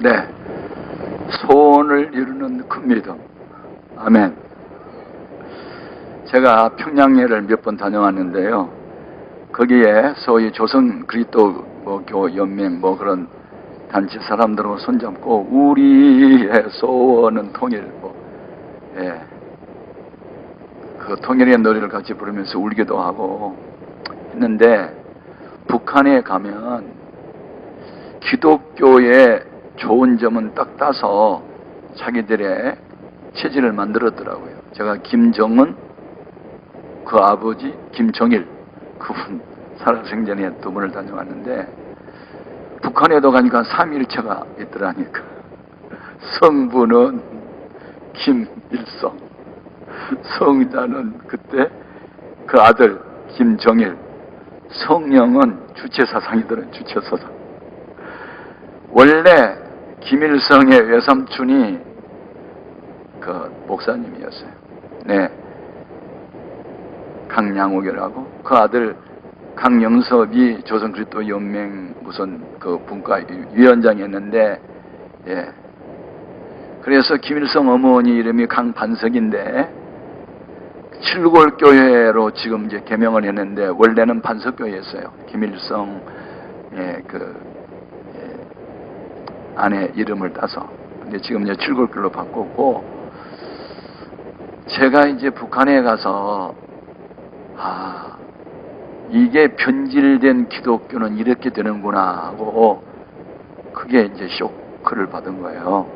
네, 소원을 이루는 큰 믿음. 아멘. 제가 평양예를 몇 번 다녀왔는데요. 거기에 소위 조선 그리스도 교 연맹 그런 단체 사람들하고 손잡고 우리의 소원은 통일 그 통일의 노래를 같이 부르면서 울기도 하고 했는데, 북한에 가면 기독교의 좋은 점은 딱 따서 자기들의 체질을 만들었더라고요. 제가 김정은, 그 아버지 김정일, 그분 살아생전에 두 번을 다녀왔는데, 북한에도 가니까 삼일체가 있더라니까. 성부는 김일성, 성자는 그때 그 아들 김정일, 성령은 주체사상이더라고요. 주체사상. 원래 김일성의 외삼촌이 그 목사님이었어요. 네, 강양옥이라고. 그 아들 강영섭이 조선그리스도 연맹 무슨 그 분과 위원장이었는데, 예. 그래서 김일성 어머니 이름이 강반석인데, 칠골교회로 지금 이제 개명을 했는데, 원래는 반석교회였어요. 김일성 아내 이름을 따서. 근데 지금 이제 칠골교로 바꿨고, 제가 이제 북한에 가서 이게 변질된 기독교는 이렇게 되는구나 하고, 그게 이제 쇼크를 받은 거예요.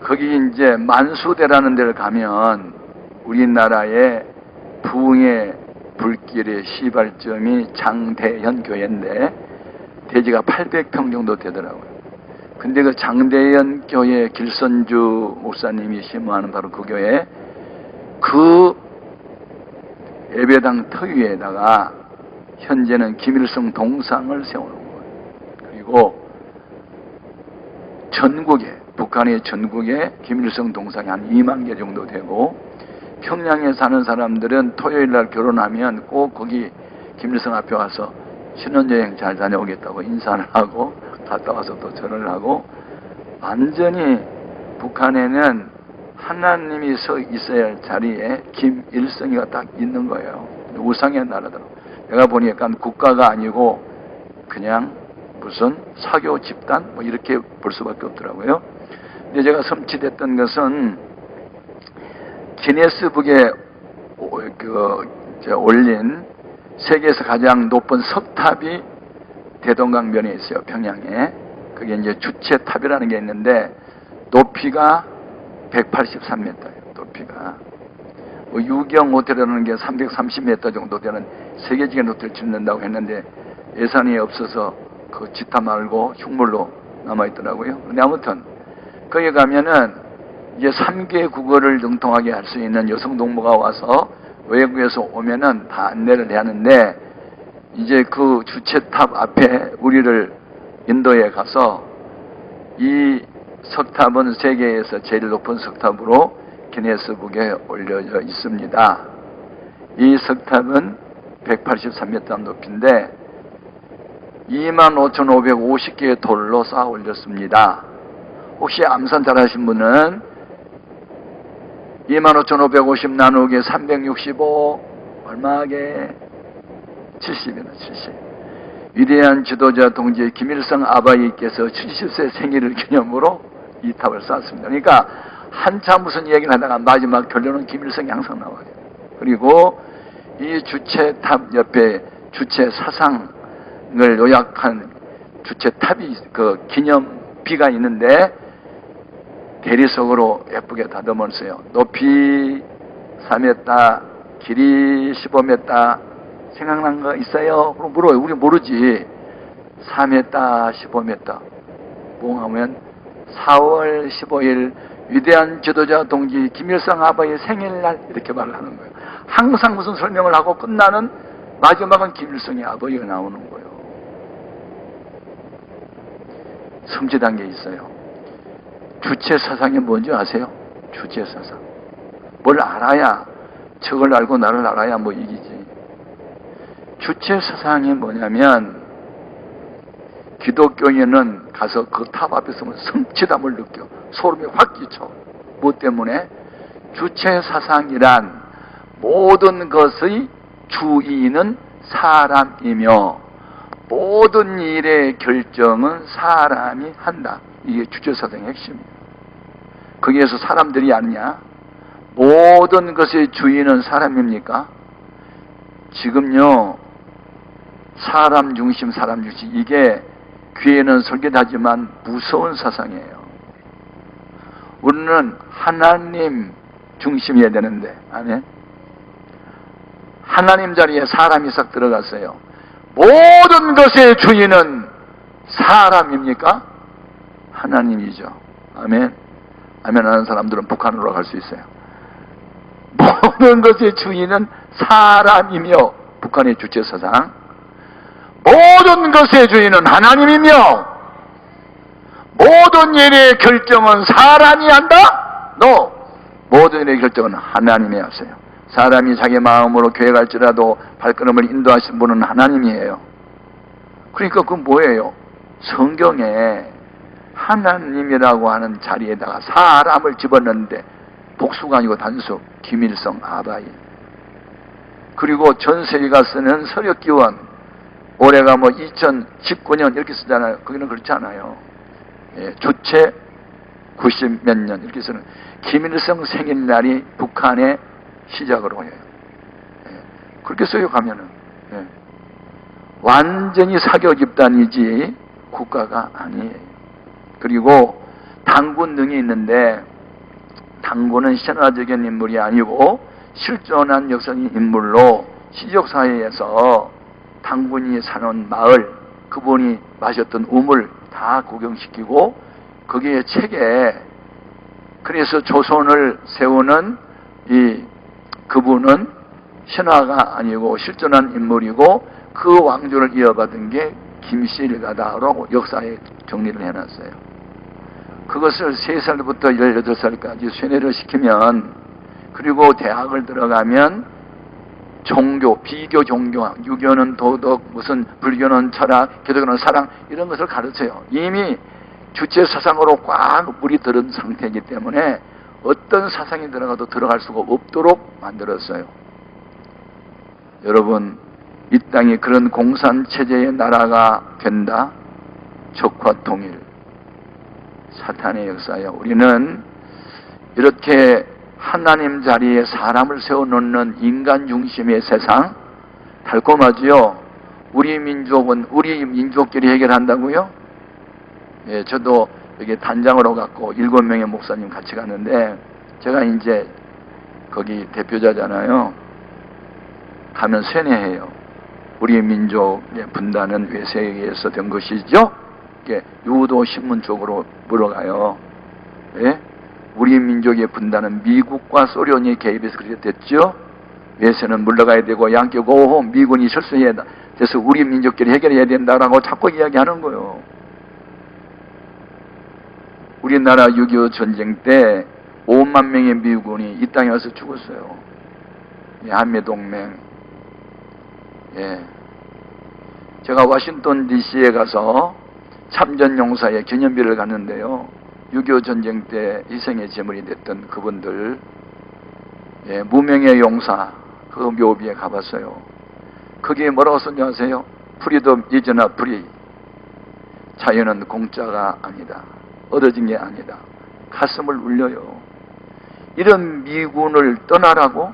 거기 이제 만수대라는 데를 가면 우리나라의 부흥의 불길의 시발점이 장대현 교회인데, 대지가 800평 정도 되더라고요. 근데 그 장대현 교회 길선주 목사님이 심호하는 바로 그 교회, 그 예배당 터 위에다가 현재는 김일성 동상을 세우는 거예요. 그리고 전국에, 북한의 전국에 김일성 동상이 한 2만 개 정도 되고, 평양에 사는 사람들은 토요일날 결혼하면 꼭 거기 김일성 앞에 와서 신혼여행 잘 다녀오겠다고 인사를 하고, 갔다 와서 또 절을 하고, 완전히 북한에는 하나님이 서 있어야 할 자리에 김일성이가 딱 있는 거예요. 우상의 나라더라고. 내가 보니까 국가가 아니고 그냥 무슨 사교 집단 이렇게 볼 수밖에 없더라고요. 근데 제가 섬찟했던 것은 기네스북에 올린 세계에서 가장 높은 석탑이 대동강변에 있어요. 평양에. 그게 이제 주체탑이라는 게 있는데, 높이가 183m예요. 높이가. 유경 호텔이라는 게 330m 정도 되는 세계적인 호텔을 짓는다고 했는데, 예산이 없어서 그 짓다 말고 흉물로 남아있더라고요. 근데 아무튼 거기 가면은 이제 3개 국어를 능통하게 할 수 있는 여성 동무가 와서 외국에서 오면은 다 안내를 해야 하는데, 이제 그 주체탑 앞에 우리를 인도에 가서, 이 석탑은 세계에서 제일 높은 석탑으로 기네스북에 올려져 있습니다. 이 석탑은 183m 높이인데 25,550개의 돌로 쌓아 올렸습니다. 혹시 암산 잘하신 분은 25,550 나누기 365 얼마게? 70이다. 70. 위대한 지도자 동지 김일성 아바이께서 70세 생일을 기념으로 이 탑을 쌓았습니다. 그러니까 한참 무슨 얘기를 하다가 마지막 결론은 김일성이 항상 나와요. 그리고 이 주체탑 옆에 주체 사상을 요약한 주체탑이 그 기념비가 있는데, 대리석으로 예쁘게 다듬었어요. 높이 4m, 길이 15m. 생각난 거 있어요? 그럼 물어요. 우리 모르지. 4m, 15m. 뭐하면 4월 15일 위대한 지도자 동지 김일성 아바의 생일날 이렇게 말을 하는 거예요. 항상 무슨 설명을 하고 끝나는 마지막은 김일성의 아버지가 나오는 거예요. 섬찟한 게 있어요. 주체 사상이 뭔지 아세요? 주체 사상. 뭘 알아야, 적을 알고 나를 알아야 이기지. 주체 사상이 뭐냐면, 기독교인은 가서 그 탑 앞에 서면 성취감을 느껴. 소름이 확 끼쳐. 무엇 때문에? 주체 사상이란 모든 것의 주인은 사람이며 모든 일의 결정은 사람이 한다. 이게 주체 사상의 핵심이에요. 거기에서 사람들이 아니냐? 모든 것의 주인은 사람입니까? 지금요, 사람 중심 이게 귀에는 설계하지만 무서운 사상이에요. 우리는 하나님 중심이어야 되는데, 아멘. 하나님 자리에 사람이 싹 들어갔어요. 모든 것의 주인은 사람입니까? 하나님이죠. 아멘. 아멘 하는 사람들은 북한으로 갈 수 있어요. 모든 것의 주인은 사람이며, 북한의 주체 사상. 모든 것의 주인은 하나님이며 모든 일의 결정은 사람이 한다? No. 모든 일의 결정은 하나님이 하세요. 사람이 자기 마음으로 교회 갈지라도 발걸음을 인도하신 분은 하나님이에요. 그러니까 그건 뭐예요? 성경에 하나님이라고 하는 자리에다가 사람을 집었는데 복수가 아니고 단수, 김일성, 아바이. 그리고 전 세계가 쓰는 서력기원, 올해가 뭐 2019년 이렇게 쓰잖아요. 거기는 그렇지 않아요. 예, 주체 90 몇 년 이렇게 쓰는 김일성 생일날이 북한의 시작으로 해요. 예, 그렇게 써요. 가면은 예. 완전히 사교 집단이지 국가가 아니에요. 그리고 당군 등이 있는데 당군은 신화적인 인물이 아니고 실존한 역사적인 인물로 시적사회에서 당군이 사는 마을, 그분이 마셨던 우물 다 구경시키고 거기에 책에 그래서 조선을 세우는 그분은 신화가 아니고 실존한 인물이고 그 왕조를 이어받은 게 김씨일가다라고 역사에 정리를 해놨어요. 그것을 3살부터 18살까지 쇠뇌를 시키면, 그리고 대학을 들어가면 종교, 비교 종교, 유교는 도덕, 무슨 불교는 철학, 기독교는 사랑, 이런 것을 가르쳐요. 이미 주체 사상으로 꽉 물이 들은 상태이기 때문에 어떤 사상이 들어가도 들어갈 수가 없도록 만들었어요. 여러분, 이 땅이 그런 공산체제의 나라가 된다? 적화 통일, 사탄의 역사예요. 우리는 이렇게 하나님 자리에 사람을 세워놓는 인간 중심의 세상, 달콤하지요? 우리 민족은 우리 민족끼리 해결한다고요? 예, 저도 여기 단장으로 갔고 7명의 목사님 같이 갔는데, 제가 이제 거기 대표자잖아요. 가면 쇠뇌해요. 우리 민족의 분단은 외세에 의해서 된 것이죠? 이게 유도 신문 쪽으로 물어가요. 예? 우리 민족의 분단은 미국과 소련이 개입해서 그렇게 됐죠. 외세는 물러가야 되고 양끼고 미군이 철수해야 된다. 그래서 우리 민족끼리 해결해야 된다라고 자꾸 이야기하는 거예요. 우리나라 6.25 전쟁 때 5만 명의 미군이 이 땅에 와서 죽었어요. 한미동맹. 예. 제가 워싱턴 DC에 가서 참전용사의 기념비를 갔는데요. 6.25 전쟁 때 희생의 제물이 됐던 그분들, 예, 무명의 용사 그 묘비에 가봤어요. 거기에 뭐라고 썼냐 아세요? 프리덤 이즈나 프리. 자유는 공짜가 아니다. 얻어진 게 아니다. 가슴을 울려요. 이런 미군을 떠나라고?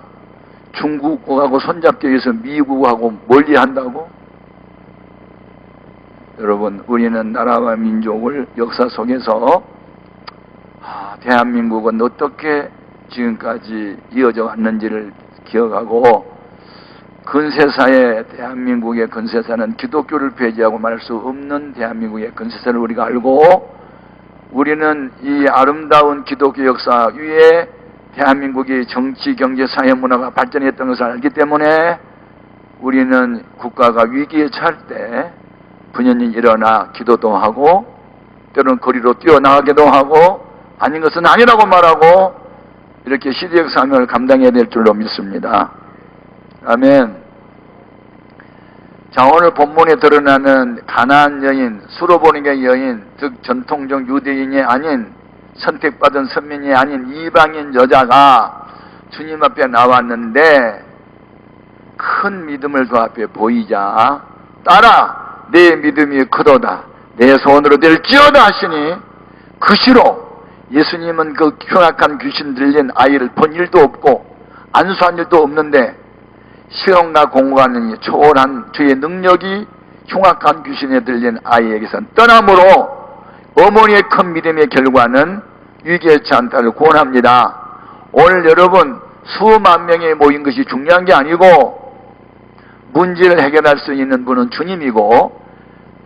중국하고 손잡기 위해서 미국하고 멀리한다고? 여러분, 우리는 나라와 민족을 역사 속에서 대한민국은 어떻게 지금까지 이어져 왔는지를 기억하고, 근세사의 대한민국의 근세사는 기독교를 배제하고 말할 수 없는 대한민국의 근세사를 우리가 알고, 우리는 이 아름다운 기독교 역사 위에 대한민국이 정치, 경제, 사회, 문화가 발전했던 것을 알기 때문에 우리는 국가가 위기에 처할 때 분연히 일어나 기도도 하고 때로는 거리로 뛰어나가기도 하고 아닌 것은 아니라고 말하고 이렇게 시대적 사명을 감당해야 될 줄로 믿습니다. 아멘. 자, 오늘 본문에 드러나는 가나안 여인, 수로보니게 여인, 즉 전통적 유대인이 아닌 선택받은 선민이 아닌 이방인 여자가 주님 앞에 나왔는데 큰 믿음을 그 앞에 보이자 따라 내 믿음이 크도다 내 손으로 될지어다 하시니 그 시로 예수님은 그 흉악한 귀신 들린 아이를 본 일도 없고 안수한 일도 없는데 시험과 공부하는 초월한 주의 능력이 흉악한 귀신에 들린 아이에게선 떠남으로 어머니의 큰 믿음의 결과는 위기치 않다를 구원합니다. 오늘 여러분 수만 명이 모인 것이 중요한 게 아니고 문제를 해결할 수 있는 분은 주님이고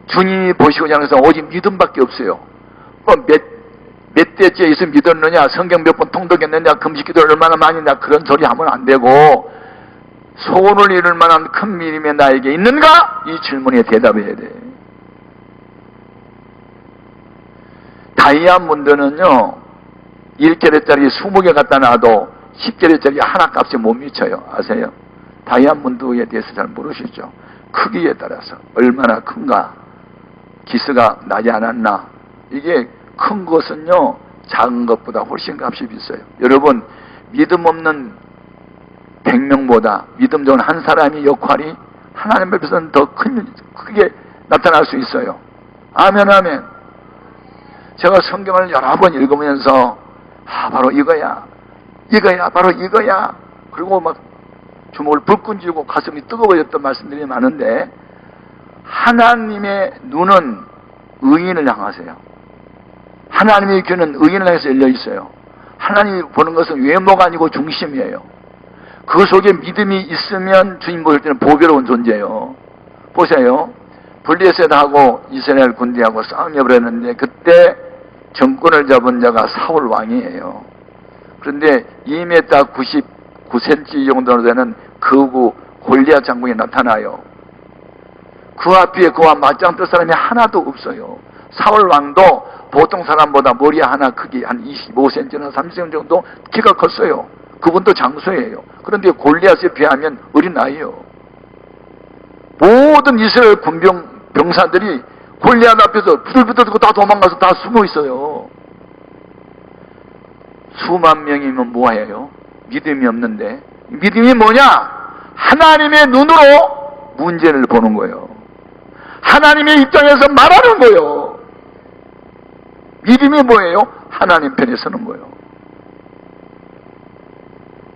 주님이 보시고자 하는 것은 오직 믿음밖에 없어요. 몇 대째 있어 믿었느냐, 성경 몇 번 통독했느냐, 금식기도를 얼마나 많이 했느냐 그런 소리 하면 안 되고 소원을 이룰 만한 큰 믿음이 나에게 있는가? 이 질문에 대답해야 돼. 다이아몬드는요 1캐럿짜리 20개 갖다 놔도 10캐럿짜리 하나 값이 못 미쳐요. 아세요? 다이아몬드에 대해서 잘 모르시죠? 크기에 따라서 얼마나 큰가, 기스가 나지 않았나, 이게 큰 것은요 작은 것보다 훨씬 값이 비싸요. 여러분 믿음 없는 100명보다 믿음 좋은 한 사람의 역할이 하나님 앞에서는 더 크게 나타날 수 있어요. 아멘 아멘. 제가 성경을 여러 번 읽으면서 바로 이거야 바로 이거야, 그리고 막 주먹을 불끈 쥐고 가슴이 뜨거워졌던 말씀들이 많은데 하나님의 눈은 의인을 향하세요. 하나님의 귀는 의인을 향해서 열려 있어요. 하나님이 보는 것은 외모가 아니고 중심이에요. 그 속에 믿음이 있으면 주님 보실 때는 보배로운 존재예요. 보세요. 블레셋하고 이스라엘 군대하고 싸움이 벌어졌는데 그때 정권을 잡은 자가 사울 왕이에요. 그런데 2m 99cm 정도 되는 거구 골리앗 장군이 나타나요. 그 앞에 그와 맞짱 뜰 사람이 하나도 없어요. 사울 왕도 보통 사람보다 머리 하나 크기 한 25cm나 30cm 정도 키가 컸어요. 그분도 장수예요. 그런데 골리앗에 비하면 어린아이요. 모든 이스라엘 병사들이 골리앗 앞에서 부들부들 다 도망가서 다 숨어 있어요. 수만 명이면 뭐해요? 믿음이 없는데. 믿음이 뭐냐? 하나님의 눈으로 문제를 보는 거예요. 하나님의 입장에서 말하는 거예요. 믿음이 뭐예요? 하나님 편에 서는 거예요.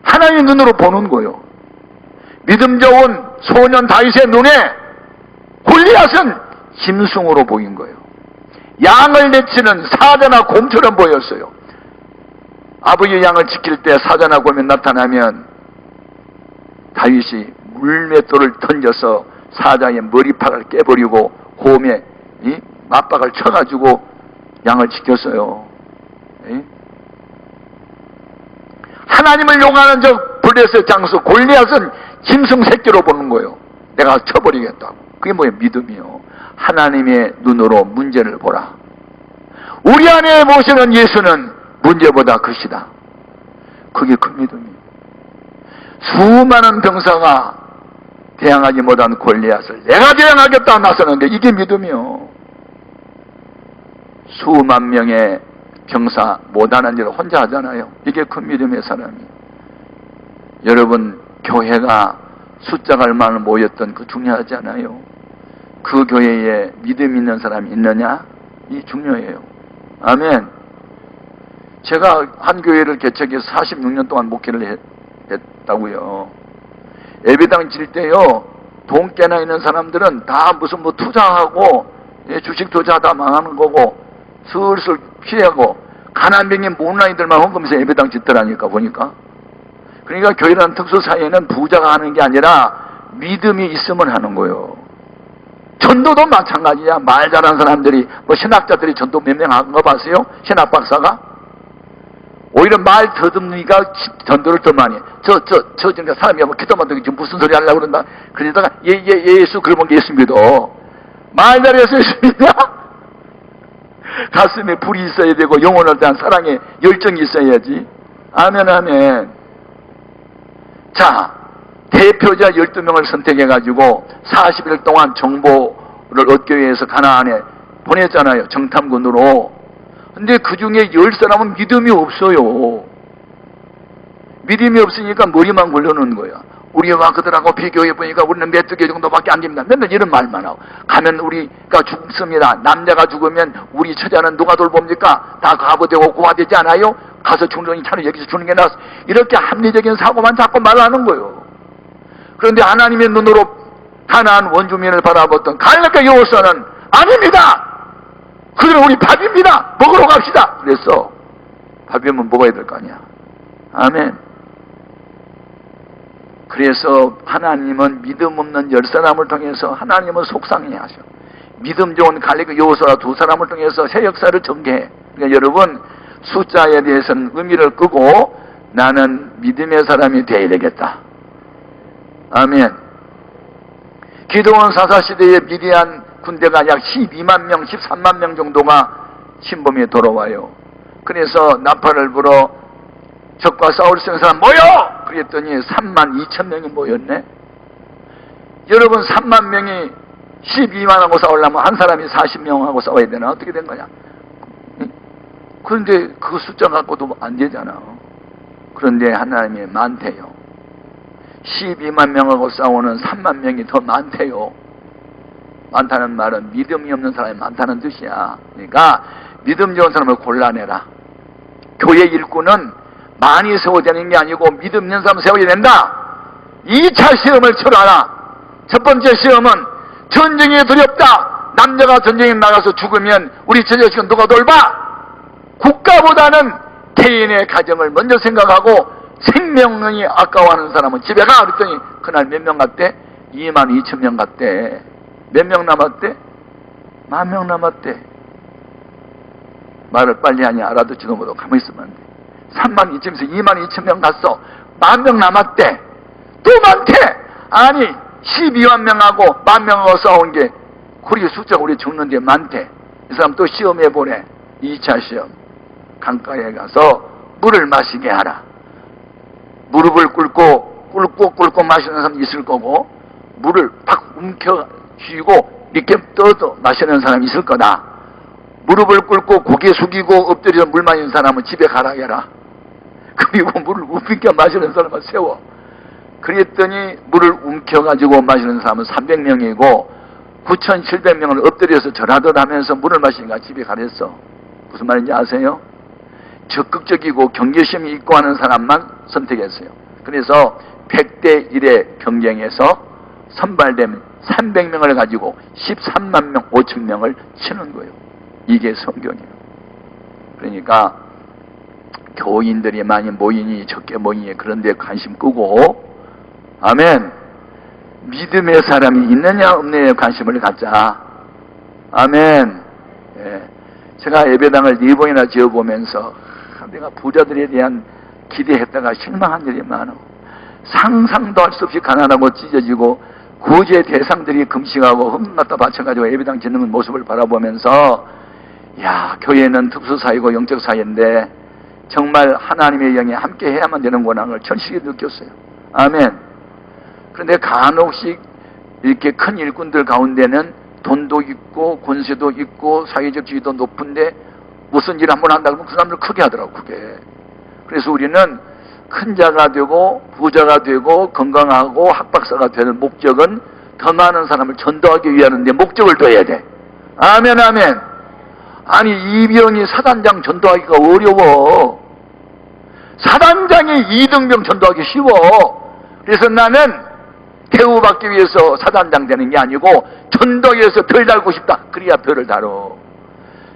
하나님의 눈으로 보는 거예요. 믿음 좋은 소년 다윗의 눈에 골리앗은 짐승으로 보인 거예요. 양을 내치는 사자나 곰처럼 보였어요. 아버지의 양을 지킬 때 사자나 곰이 나타나면 다윗이 물맷돌을 던져서 사자의 머리팍을 깨버리고 곰의 맞박을 쳐가지고 양을 지켰어요. 하나님을 용하는 저 블레셋 장수 골리앗은 짐승 새끼로 보는 거예요. 내가 쳐버리겠다고. 그게 뭐예요? 믿음이요. 하나님의 눈으로 문제를 보라. 우리 안에 모시는 예수는 문제보다 크시다. 그게 큰 믿음이에요. 수많은 병사가 대항하지 못한 골리앗을 내가 대항하겠다 나서는데 이게 믿음이요. 수만 명의 병사 못하는 일을 혼자 하잖아요. 이게 큰 믿음의 사람이에요. 여러분 교회가 숫자가 얼마나 모였던 그 중요하지 않아요? 그 교회에 믿음 있는 사람이 있느냐? 이 중요해요. 아멘. 제가 한 교회를 개척해서 46년 동안 목회를 했다고요. 예배당 질 때요, 돈 깨나 있는 사람들은 다 무슨 뭐 투자하고 주식 투자하다 망하는 거고 슬슬 피하고 가난병이 모은 아이들만 헌금해서 예배당 짓더라니까 보니까. 그러니까 교회라는 특수사회는 부자가 하는 게 아니라 믿음이 있으면 하는 거예요. 전도도 마찬가지야. 말 잘하는 사람들이 뭐 신학자들이 전도 몇 명 한 거 봤어요? 신학 박사가? 오히려 말 더듬니까 전도를 더 많이 해. 그러니까 사람이 뭐 기도만 듣고 지금 무슨 소리 하려고 그런다. 그러다가 예수 그러면 예수 믿어. 말 잘해서 예수 믿냐? 가슴에 불이 있어야 되고 영혼을 대한 사랑의 열정이 있어야지. 아멘 아멘. 자, 대표자 12명을 선택해가지고 40일 동안 정보를 얻기 위해서 가나안에 보냈잖아요. 정탐군으로. 근데 그 중에 10사람은 믿음이 없어요. 믿음이 없으니까 머리만 굴러놓는 거야. 우리와 그들하고 비교해보니까 우리는 메뚜기 정도밖에 안 됩니다. 맨날 이런 말만 하고. 가면 우리가 죽습니다. 남자가 죽으면 우리 처자는 누가 돌봅니까? 다 과부되고 고아되지 않아요? 가서 죽는 차는 여기서 주는 게 나았어. 이렇게 합리적인 사고만 자꾸 말하는 거예요. 그런데 하나님의 눈으로 가나안 원주민을 바라봤던 갈렙과 여호수아는 아닙니다. 그들은 우리 밥입니다. 먹으러 갑시다. 그랬어. 밥이면 먹어야 될 거 아니야. 아멘. 그래서 하나님은 믿음 없는 10사람을 통해서 하나님은 속상해 하셔. 믿음 좋은 갈렙과 여호수아 2사람을 통해서 새 역사를 전개해. 그러니까 여러분, 숫자에 대해서는 의미를 끄고 나는 믿음의 사람이 되어야 되겠다. 아멘. 기드온 사사시대에 미디안 군대가 약 12만 명, 13만 명 정도가 신범에 돌아와요. 그래서 나팔을 불어 적과 싸울 수 있는 사람 모여! 그랬더니 3만 2천 명이 모였네. 여러분, 3만 명이 12만하고 싸우려면 한 사람이 40명하고 싸워야 되나? 어떻게 된 거냐? 그런데 그 숫자 갖고도 안 되잖아. 그런데 하나님이 많대요. 12만 명하고 싸우는 3만 명이 더 많대요. 많다는 말은 믿음이 없는 사람이 많다는 뜻이야. 그러니까 믿음 좋은 사람을 골라내라. 교회 일꾼은 많이 세워지는 게 아니고 믿음 있는 사람 세워야 된다. 2차 시험을 치러라. 첫 번째 시험은 전쟁이 두렵다. 남자가 전쟁에 나가서 죽으면 우리 처자식은 누가 돌봐? 국가보다는 개인의 가정을 먼저 생각하고 생명이 아까워하는 사람은 집에 가. 그랬더니 그날 몇 명 갔대? 2만 2천 명 갔대. 몇 명 남았대? 10,000명 남았대. 말을 빨리 하니 알아듣지도 못하고 가만히 있으면 안 돼. 3만 2천에서 2만 2천 명 갔어. 10,000명 남았대. 또 많대. 아니 12만 명하고 10,000명하고 싸운 게 우리 숫자가 우리 죽는데 많대. 이 사람 또 시험해 보내. 2차 시험. 강가에 가서 물을 마시게 하라. 무릎을 꿇고 마시는 사람 있을 거고, 물을 팍 움켜 쥐고 이렇게 떠서 마시는 사람 있을 거다. 무릎을 꿇고 고개 숙이고 엎드려서 물 마시는 사람은 집에 가라 해라. 그리고 물을 움켜 마시는 사람은 세워. 그랬더니 물을 움켜가지고 마시는 사람은 300명이고 9,700명을 엎드려서 절하듯 하면서 물을 마시니까 집에 가랬어. 무슨 말인지 아세요? 적극적이고 경계심이 있고 하는 사람만 선택했어요. 그래서 100대 1의 경쟁에서 선발되면 300명을 가지고 13만 명, 5천 명을 치는 거예요. 이게 성경이에요. 그러니까 교인들이 많이 모이니 적게 모이니 그런 데 관심 끄고, 아멘, 믿음의 사람이 있느냐 없느냐에 관심을 갖자. 아멘. 예. 제가 예배당을 4번이나 지어보면서 내가 부자들에 대한 기대했다가 실망한 일이 많아. 상상도 할 수 없이 가난하고 찢어지고 구제 대상들이 금식하고 흠났다 바쳐가지고 예배당 짓는 모습을 바라보면서, 야, 교회는 특수사회고 영적사회인데 정말 하나님의 영이 함께 해야만 되는구나 걸 절실히 느꼈어요. 아멘. 그런데 간혹씩 이렇게 큰 일꾼들 가운데는 돈도 있고 권세도 있고 사회적 지위도 높은데 무슨 일 한번 한다고 하면 그 사람들 크게 하더라고, 크게. 그래서 우리는 큰 자가 되고 부자가 되고 건강하고 학박사가 되는 목적은 더 많은 사람을 전도하기 위하는데 목적을 둬야 돼. 아멘, 아멘. 아니, 이병이 사단장 전도하기가 어려워. 사단장이 이등병 전도하기 쉬워. 그래서 나는 대우받기 위해서 사단장 되는 게 아니고 전도위에서 별 달고 싶다. 그래야 별을 달어.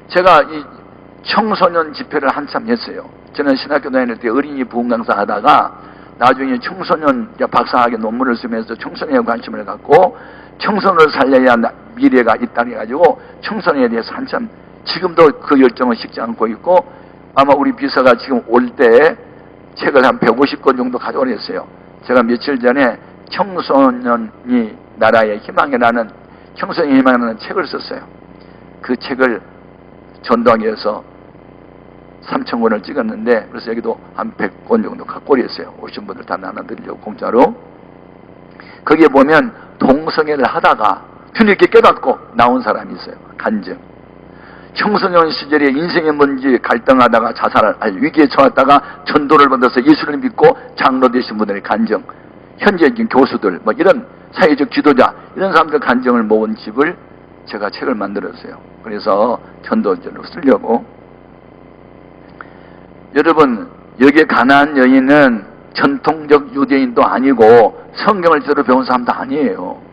제가 이 청소년 집회를 한참 했어요. 저는 신학교 다닐 때 어린이 부흥 강사 하다가 나중에 청소년 박사학위 논문을 쓰면서 청소년에 관심을 갖고 청소년을 살려야 미래가 있다 해가지고 청소년에 대해서 한참, 지금도 그 열정을 식지 않고 있고, 아마 우리 비서가 지금 올 때 책을 한 150권 정도 가져오랬어요. 제가 며칠 전에 청소년이 나라의 희망이라는, 청소년의 희망이라는 책을 썼어요. 그 책을 전도하기 위해서 3,000권을 찍었는데, 그래서 여기도 한 100권 정도 갖고 오랬어요. 오신 분들 다 나눠드리려고 공짜로. 거기에 보면 동성애를 하다가 주님께 깨닫고 나온 사람이 있어요. 간증. 청소년 시절에 인생의 뭔지 갈등하다가 자살할 위기에 처했다가 전도를 받아서 예수를 믿고 장로 되신 분들의 간증, 현재 교수들, 뭐 이런 사회적 지도자, 이런 사람들 간증을 모은 집을 제가 책을 만들었어요. 그래서 전도전으로 쓰려고. 여러분, 여기에 가나안 여인은 전통적 유대인도 아니고 성경을 제대로 배운 사람도 아니에요.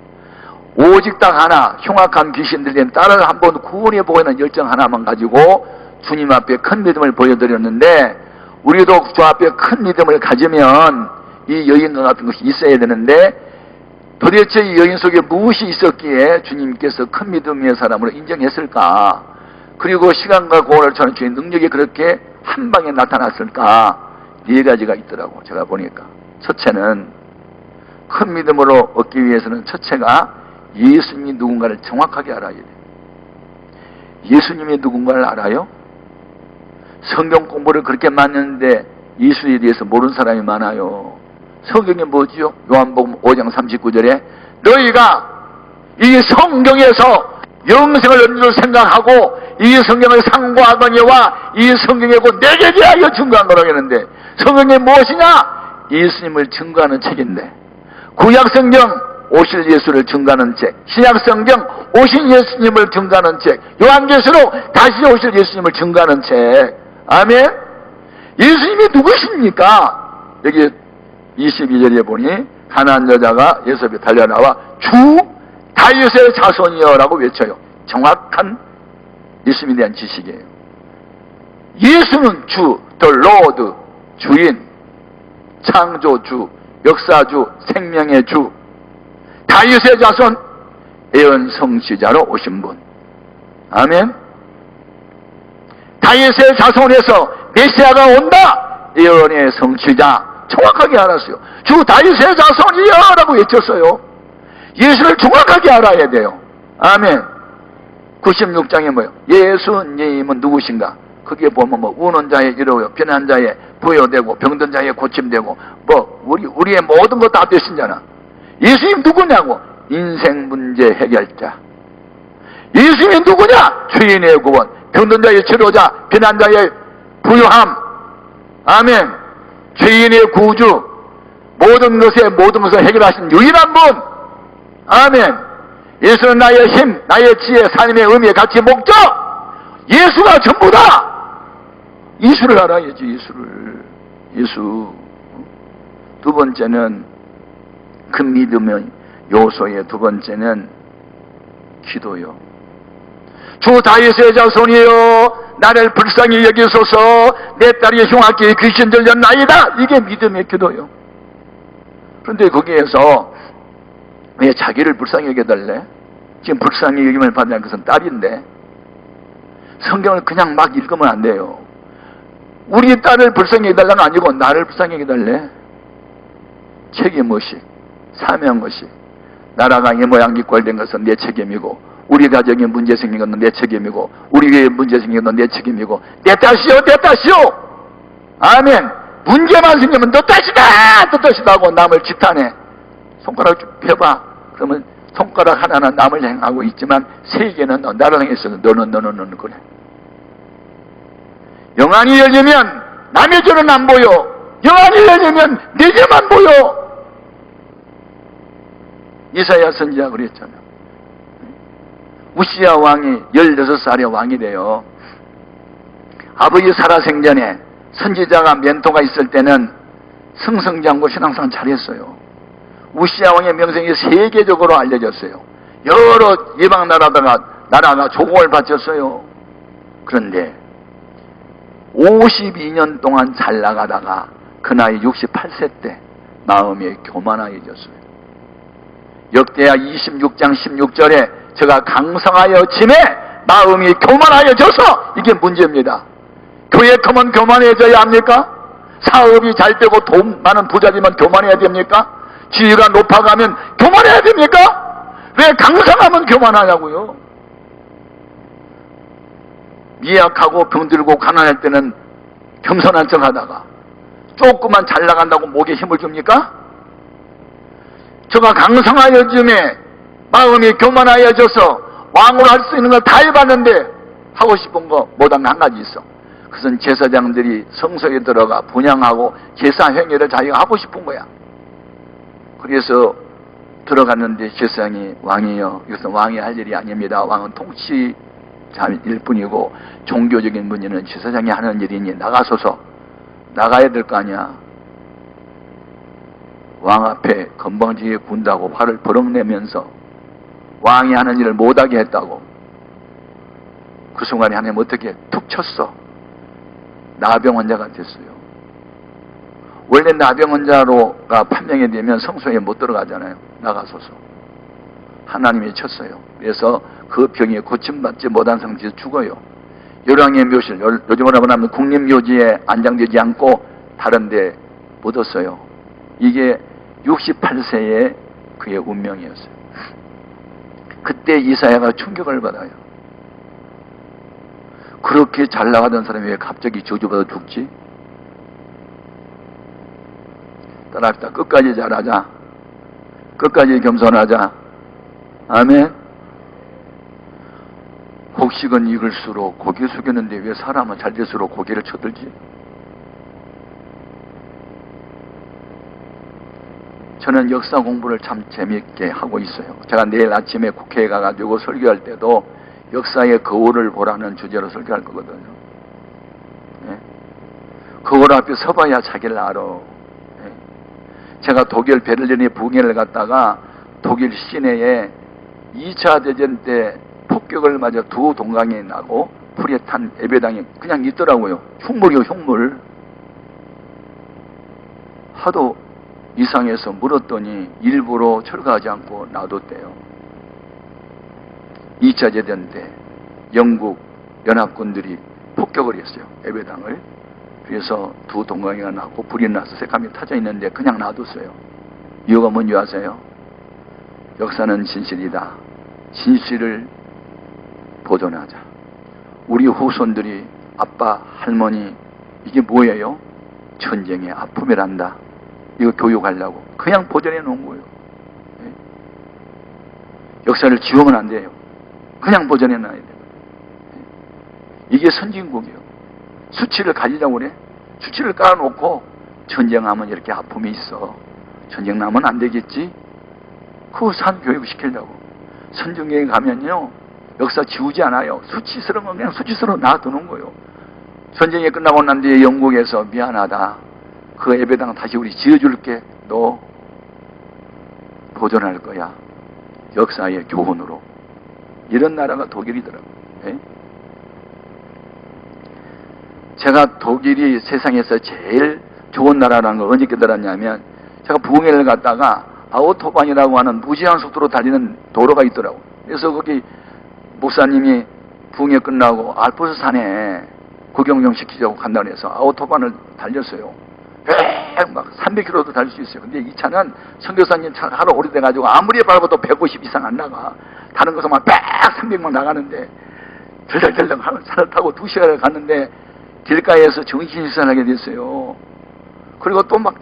오직 딱 하나, 흉악한 귀신들인 딸을 한번 구원해 보고는 열정 하나만 가지고 주님 앞에 큰 믿음을 보여드렸는데, 우리도 주 앞에 큰 믿음을 가지면 이 여인과 같은 것이 있어야 되는데, 도대체 이 여인 속에 무엇이 있었기에 주님께서 큰 믿음의 사람으로 인정했을까? 그리고 시간과 고원을 초월한 주의 능력이 그렇게 한 방에 나타났을까? 네 가지가 있더라고, 제가 보니까. 첫째는, 큰 믿음으로 얻기 위해서는 첫째가 예수님이 누군가를 정확하게 알아야 돼요. 예수님이 누군가를 알아요? 성경 공부를 그렇게 많이 했는데 예수에 대해서 모르는 사람이 많아요. 성경이 뭐지요? 요한복음 5장 39절에 너희가 이 성경에서 영생을 얻는 줄 생각하고 이 성경을 상고하거니와 이 성경에 곧 내게 대하여 증거한 거라고 했는데, 성경이 무엇이냐? 예수님을 증거하는 책인데, 구약성경 오실 예수를 증거하는 책, 신약성경 오신 예수님을 증거하는 책, 요한계시록 다시 오실 예수님을 증거하는 책. 아멘. 예수님이 누구십니까? 여기 22절에 보니 가나안 여자가 예수 앞에 달려나와 주 다윗의 자손이여라고 외쳐요. 정확한 예수님에 대한 지식이에요. 예수는 주, the Lord, 주인, 창조주, 역사주, 생명의 주, 다윗의 자손, 예언 성취자로 오신 분. 아멘. 다윗의 자손에서 메시아가 온다, 예언의 성취자. 정확하게 알았어요. 주 다윗의 자손이여라고 외쳤어요. 예수를 정확하게 알아야 돼요. 아멘. 96장에 뭐예요? 예수님은 누구신가? 거기에 보면 뭐 우는 자의 위로요, 편한 자의 부여되고 병든 자의 고침되고 뭐 우리의 모든 것 다 되신잖아. 예수님 누구냐고? 인생 문제 해결자. 예수님이 누구냐? 죄인의 구원, 병든 자의 치료자, 편한 자의 부유함. 아멘. 죄인의 구주, 모든 것을 해결하신 유일한 분. 아멘. 예수는 나의 힘, 나의 지혜, 삶의 의미, 가치, 목적. 예수가 전부다. 예수를 알아야지, 예수를. 예수. 두 번째는 그 믿음의 요소의 두 번째는 기도요. 주 다윗의 자손이여 나를 불쌍히 여기소서, 내 딸이 흉악게 귀신 들렸나이다. 이게 믿음의 기도요. 그런데 거기에서 왜 자기를 불쌍히 여겨달래? 지금 불쌍히 여김을 받는 것은 딸인데 성경을 그냥 막 읽으면 안 돼요. 우리 딸을 불쌍히 여겨달라는 아니고 나를 불쌍히 여겨달래. 책임의식, 사명의식. 나라가 이 모양 꼴된 것은 내 책임이고, 우리 가정에 문제 생긴 것은 내 책임이고, 우리 교회에 문제 생긴 것은 내 책임이고, 내 탓이요, 내 탓이요. 아멘. 문제만 생기면 너 탓이다, 너 탓이다 하고 남을 지탄해. 손가락 좀 펴봐. 그러면 손가락 하나는 남을 향하고 있지만 세 개는 나를 향해서 너는 그래. 영안이 열리면 남의 죄는 안 보여. 영안이 열리면 내 죄만 보여. 이사야 선지자가 그랬잖아. 우시야 왕이 16살에 왕이 돼요. 아버지 살아생전에 선지자가 멘토가 있을 때는 승승장구 신앙생활 잘했어요. 우시야 왕의 명성이 세계적으로 알려졌어요. 여러 이방 나라가 조공을 바쳤어요. 그런데 52년 동안 잘 나가다가 그 나이 68세 때 마음이 교만하여졌어요. 역대하 26장 16절에 저가 강성하여 짐에 마음이 교만하여져서 이게 문제입니다. 교회 크면 교만해져야 합니까? 사업이 잘 되고 돈 많은 부자지만 교만해야 됩니까? 지위가 높아가면 교만해야 됩니까? 왜 강성하면 교만하냐고요? 미약하고 병들고 가난할 때는 겸손한 척 하다가 조금만 잘 나간다고 목에 힘을 줍니까? 저가 강성하여짐에 마음이 교만하여져서 왕으로 할 수 있는 걸 다 해봤는데 하고 싶은 거 못한 한 가지 있어. 그것은 제사장들이 성소에 들어가 분향하고 제사 행위를 자기가 하고 싶은 거야. 그래서 들어갔는데 제사장이 왕이요, 이것은 왕이 할 일이 아닙니다. 왕은 통치자일 뿐이고 종교적인 문제는 제사장이 하는 일이니 나가소서. 나가야 될 거 아니야. 왕 앞에 건방지게 군다고 화를 버럭 내면서 왕이 하는 일을 못하게 했다고. 그 순간에 하나님 어떻게 툭 쳤어. 나병 환자가 됐어요. 원래 나병 환자로가 판명이 되면 성소에 못 들어가잖아요. 나가소서. 하나님이 쳤어요. 그래서 그 병이 고침받지 못한 상태에서 죽어요. 열왕의 묘실, 요즘으로 말하면 국립묘지에 안장되지 않고 다른 데 묻었어요. 이게 68세의 그의 운명이었어요. 그때 이사야가 충격을 받아요. 그렇게 잘 나가던 사람이 왜 갑자기 저주받아 죽지? 따라합시다. 끝까지 잘하자. 끝까지 겸손하자. 아멘. 곡식은 익을수록 고개 숙였는데 왜 사람은 잘 될수록 고개를 쳐들지? 저는 역사 공부를 참 재미있게 하고 있어요. 제가 내일 아침에 국회에 가가지고 설교할 때도 역사의 거울을 보라는 주제로 설교할 거거든요. 네? 거울 앞에 서봐야 자기를 알아. 네? 제가 독일 베를린의 붕괴를 갔다가 독일 시내에 2차 대전 때 폭격을 맞아 두 동강이 나고 불에 탄 예배당이 그냥 있더라고요. 흉물이요, 흉물. 하도 이상해서 물었더니 일부러 철거하지 않고 놔뒀대요. 2차 대전 때 영국 연합군들이 폭격을 했어요. 예배당을. 그래서 두 동강이가 나고 불이 나서 새카미 타져 있는데 그냥 놔뒀어요. 이유가 뭔지 아세요? 역사는 진실이다. 진실을 보존하자. 우리 후손들이 아빠, 할머니 이게 뭐예요? 전쟁의 아픔이란다. 이거 교육하려고 그냥 보존해 놓은 거예요. 네. 역사를 지우면 안 돼요. 그냥 보존해 놔야 돼요. 네. 이게 선진국이에요. 수치를 가지려고 그래. 수치를 깔아놓고 전쟁하면 이렇게 아픔이 있어. 전쟁 나면 안 되겠지? 그거 산 교육 시키려고. 선진국에 가면요 역사 지우지 않아요. 수치스러운 건 그냥 수치스러워 놔두는 거예요. 전쟁이 끝나고 난 뒤에 영국에서 미안하다. 그 예배당 다시 우리 지어줄게. 너 보존할 거야. 역사의 교훈으로. 이런 나라가 독일이더라고요. 네? 제가 독일이 세상에서 제일 좋은 나라라는 걸 언제 깨달았냐면 제가 부흥회를 갔다가 아우토반이라고 하는 무제한 속도로 달리는 도로가 있더라고요. 그래서 거기 목사님이 부흥회 끝나고 알프스 산에 구경 좀 시키자고 간다고 해서 아우토반을 달렸어요. 막 300km도 달릴 수 있어요. 근데 이 차는 선교사님 차 하루 오래돼가지고 아무리 밟아도 150 이상 안 나가. 다른 것은 막 300만 나가는데 덜덜덜덜 차를 타고 2시간을 갔는데 길가에서 정신이산하게 됐어요. 그리고 또 막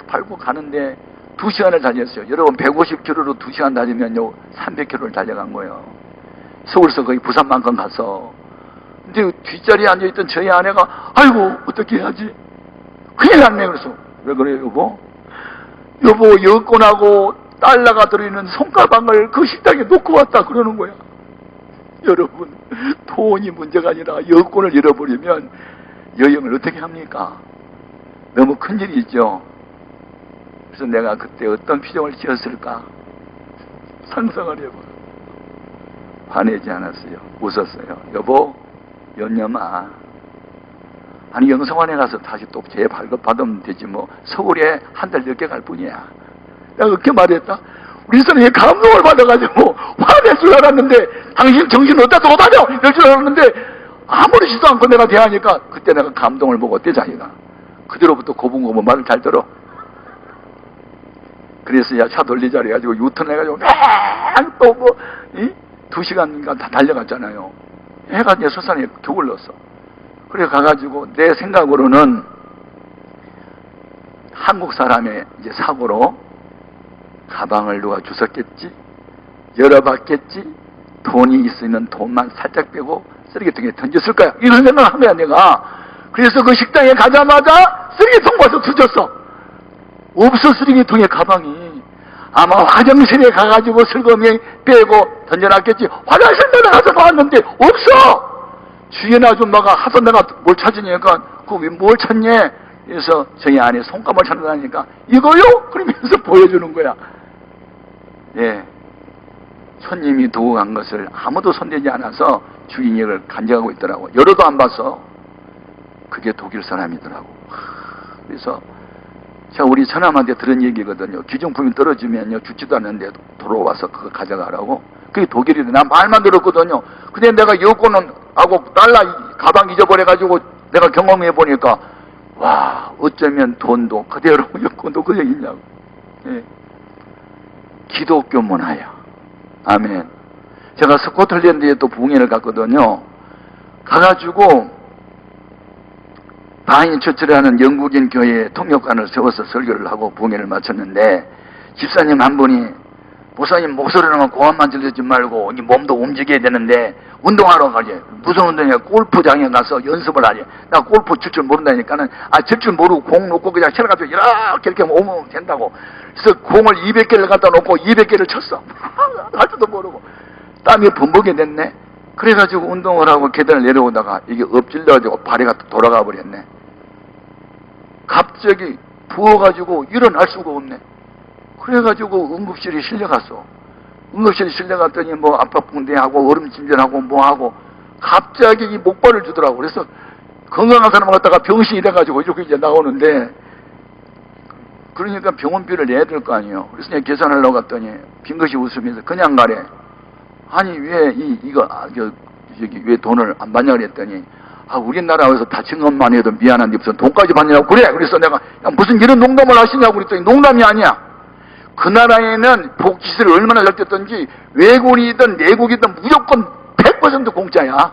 밟고 가는데 2시간을 달렸어요. 여러분 150km로 2시간 달리면요 300km를 달려간 거예요. 서울서 거의 부산만큼 갔어. 근데 뒷자리에 앉아있던 저희 아내가 아이고 어떻게 해야지? 큰일 났네. 그래서 왜 그래요 여보? 여보 여권하고 달러가 들어있는 손가방을 그 식당에 놓고 왔다 그러는 거야. 여러분 돈이 문제가 아니라 여권을 잃어버리면 여행을 어떻게 합니까? 너무 큰일이죠. 그래서 내가 그때 어떤 표정을 지었을까 상상을 해봐. 화내지 않았어요. 웃었어요. 여보 연념아, 아니 영성원에 가서 다시 또 재발급받으면 되지 뭐. 서울에 한 달 늦게 갈 뿐이야. 내가 그렇게 말했다. 우리 선생님이 감동을 받아가지고 화낼 줄 알았는데 당신 정신 어디다 두고 다녀 이럴 줄 알았는데 아무렇지도 않고 내가 대하니까 그때 내가 감동을 보고 어때 자기가. 그대로부터 고분고분 말을 잘 들어. 그래서 야 차 돌리자 그래가지고 유턴 해가지고 또 뭐 2시간인가 다 달려갔잖아요. 해가 이제 설산에 격을 넣었어. 그래 가가지고 내 생각으로는 한국 사람의 이제 사고로 가방을 누가 주웠겠지? 열어봤겠지? 돈이 있으면 돈만 살짝 빼고 쓰레기통에 던졌을 거야. 이런 생각을 한 거야, 내가. 그래서 그 식당에 가자마자 쓰레기통 봐서 뒤졌어. 없어, 쓰레기통에 가방이. 아마 화장실에 가가지고 슬금이 빼고 던져놨겠지. 화장실마다 가서 봤는데 없어. 주인 아줌마가 하서 내가 뭘 찾으니까 그거 왜 뭘 찾니? 그래서 저희 안에 손가락을 찾아다니까 이거요? 그러면서 보여주는 거야. 예, 손님이 두고 간 것을 아무도 손대지 않아서 주인이 이걸 간직하고 있더라고. 열어도 안 봤어. 그게 독일 사람이더라고. 그래서 제가 우리 처남한테 들은 얘기거든요. 기증품이 떨어지면요 죽지도 않는데 돌아와서 그거 가져가라고. 그게 독일이래. 난 말만 들었거든요. 근데 내가 여권은 하고 달러 가방 잊어버려가지고 내가 경험해 보니까 와, 어쩌면 돈도 그대로 여권도 그대로 있냐고. 예. 기독교 문화야. 아멘. 제가 스코틀랜드에 또 부흥회를 갔거든요. 가가지고 바인 처치라는 영국인 교회에 통역관을 세워서 설교를 하고 부흥회를 마쳤는데 집사님 한 분이 목사님 목소리로만 고함만 질러지 말고 이 몸도 움직여야 되는데 운동하러 가지. 무슨 운동이야? 골프장에 가서 연습을 하지. 나 골프 칠 줄 모른다니까는 칠 줄 모르고 공 놓고 그냥 쳐가지고 이렇게 오면 된다고. 그래서 공을 200개를 갖다 놓고 200개를 쳤어. 할 줄도 모르고 땀이 범벅이 됐네. 그래가지고 운동을 하고 계단을 내려오다가 이게 엎질러가지고 발이 갖다 돌아가 버렸네. 갑자기 부어가지고 일어날 수가 없네. 그래가지고 응급실에 실려갔어. 응급실에 실려갔더니 뭐 압박붕대하고 얼음진전하고 뭐하고 갑자기 이 목발을 주더라고. 그래서 건강한 사람 갖다가 병신이 돼가지고 이렇게 이제 나오는데 그러니까 병원비를 내야 될 거 아니에요. 그래서 내가 계산하려고 갔더니 빙긋이 웃으면서 그냥 가래. 아니 왜 여기 왜 돈을 안 받냐 그랬더니 우리나라에서 다친 것만 해도 미안한데 무슨 돈까지 받냐고 그래. 그래서 내가 무슨 이런 농담을 하시냐고 그랬더니 농담이 아니야. 그 나라에는 복지시설이 얼마나 잘 됐든지 외국인이든 내국이든 무조건 100% 공짜야.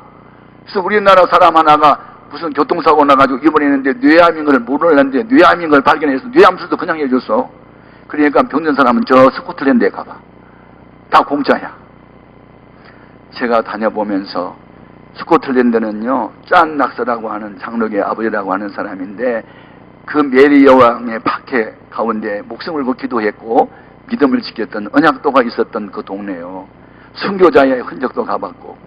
그래서 우리나라 사람 하나가 무슨 교통사고 나가지고 입원했는데 뇌암인 걸 모르는데 뇌암인 걸 발견해서 뇌암수도 그냥 해줬어. 그러니까 병든 사람은 저 스코틀랜드에 가봐. 다 공짜야. 제가 다녀보면서 스코틀랜드는요 짠 낙서라고 하는 장로교의 아버지라고 하는 사람인데 그 메리 여왕의 박해 가운데 목숨을 걸 기도했고 믿음을 지켰던 언약도가 있었던 그 동네요. 순교자의 흔적도 가봤고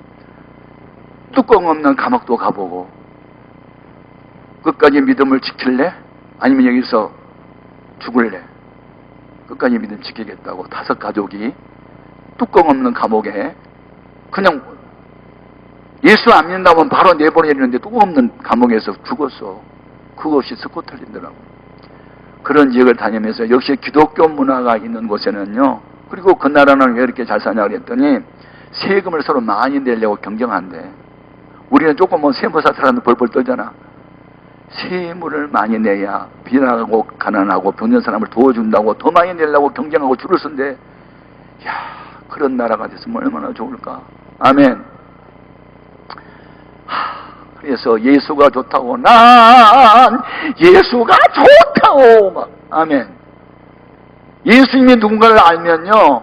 뚜껑 없는 감옥도 가보고 끝까지 믿음을 지킬래? 아니면 여기서 죽을래? 끝까지 믿음 지키겠다고 5 가족이 뚜껑 없는 감옥에 그냥 예수 안 믿는다면 바로 내보내려는데 뚜껑 없는 감옥에서 죽었어. 그것이 스코틀랜드라고. 그런 지역을 다니면서 역시 기독교 문화가 있는 곳에는요. 그리고 그 나라는 왜 이렇게 잘 사냐 그랬더니 세금을 서로 많이 내려고 경쟁한대. 우리는 조금 뭐 세무사처럼 벌벌 떨잖아. 세물을 많이 내야 비난하고 가난하고 병든 사람을 도와준다고 더 많이 내려고 경쟁하고 줄을 쓴대. 야, 그런 나라가 됐으면 얼마나 좋을까. 아멘. 그래서 예수가 좋다고 난 예수가 좋다고 막 아멘. 예수님이 누군가를 알면요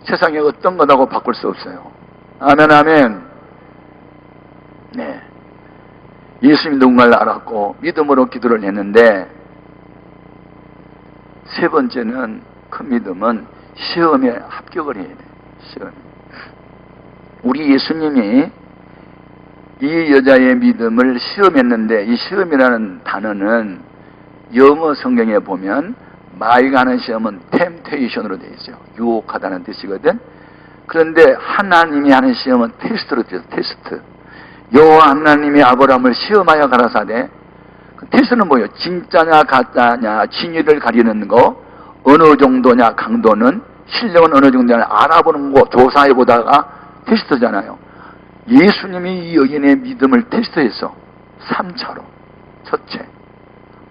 세상에 어떤 거라고 바꿀 수 없어요. 아멘 아멘. 네, 예수님이 누군가를 알았고 믿음으로 기도를 했는데 세 번째는 그 믿음은 시험에 합격을 해야 돼. 시험. 우리 예수님이 이 여자의 믿음을 시험했는데 이 시험이라는 단어는 영어 성경에 보면 마이가 하는 시험은 템테이션으로 되어 있어요. 유혹하다는 뜻이거든. 그런데 하나님이 하는 시험은 테스트로 되어 있어요. 테스트. 여호와 하나님이 아브라함을 시험하여 가라사대. 그 테스트는 뭐예요? 진짜냐 가짜냐 진위를 가리는 거 어느 정도냐 강도는 실력은 어느 정도냐 알아보는 거 조사해보다가 테스트잖아요. 예수님이 이 여인의 믿음을 테스트했어. 3차로. 첫째,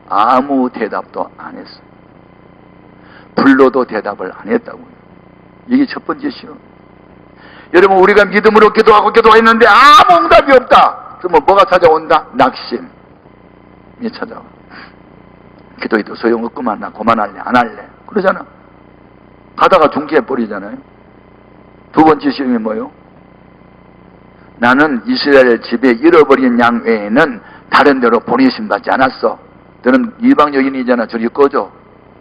아무 대답도 안 했어. 불러도 대답을 안 했다고요. 이게 첫 번째 시험. 여러분 우리가 믿음으로 기도했는데 아무 응답이 없다. 그러면 뭐가 찾아온다? 낙심이 찾아와. 기도해도 소용없구만. 나 그만할래 안 할래 그러잖아. 가다가 중지해버리잖아요. 두 번째 시험이 뭐예요? 나는 이스라엘 집에 잃어버린 양 외에는 다른 데로 보내심 받지 않았어. 너는 이방 여인이잖아. 저리 꺼져.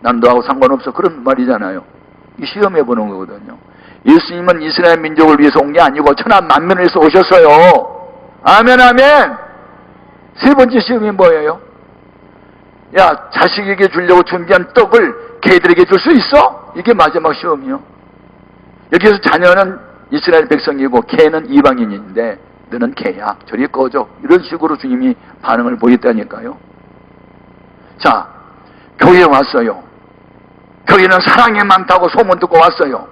난 너하고 상관없어. 그런 말이잖아요. 이 시험해 보는 거거든요. 예수님은 이스라엘 민족을 위해서 온 게 아니고 천하 만민을 위해서 오셨어요. 아멘, 아멘. 세 번째 시험이 뭐예요? 야, 자식에게 주려고 준비한 떡을 개들에게 줄 수 있어? 이게 마지막 시험이요. 여기서 자녀는 이스라엘 백성이고 개는 이방인인데 너는 개야. 저리 꺼져. 이런 식으로 주님이 반응을 보였다니까요. 자, 교회에 왔어요. 교회는 사랑이 많다고 소문 듣고 왔어요.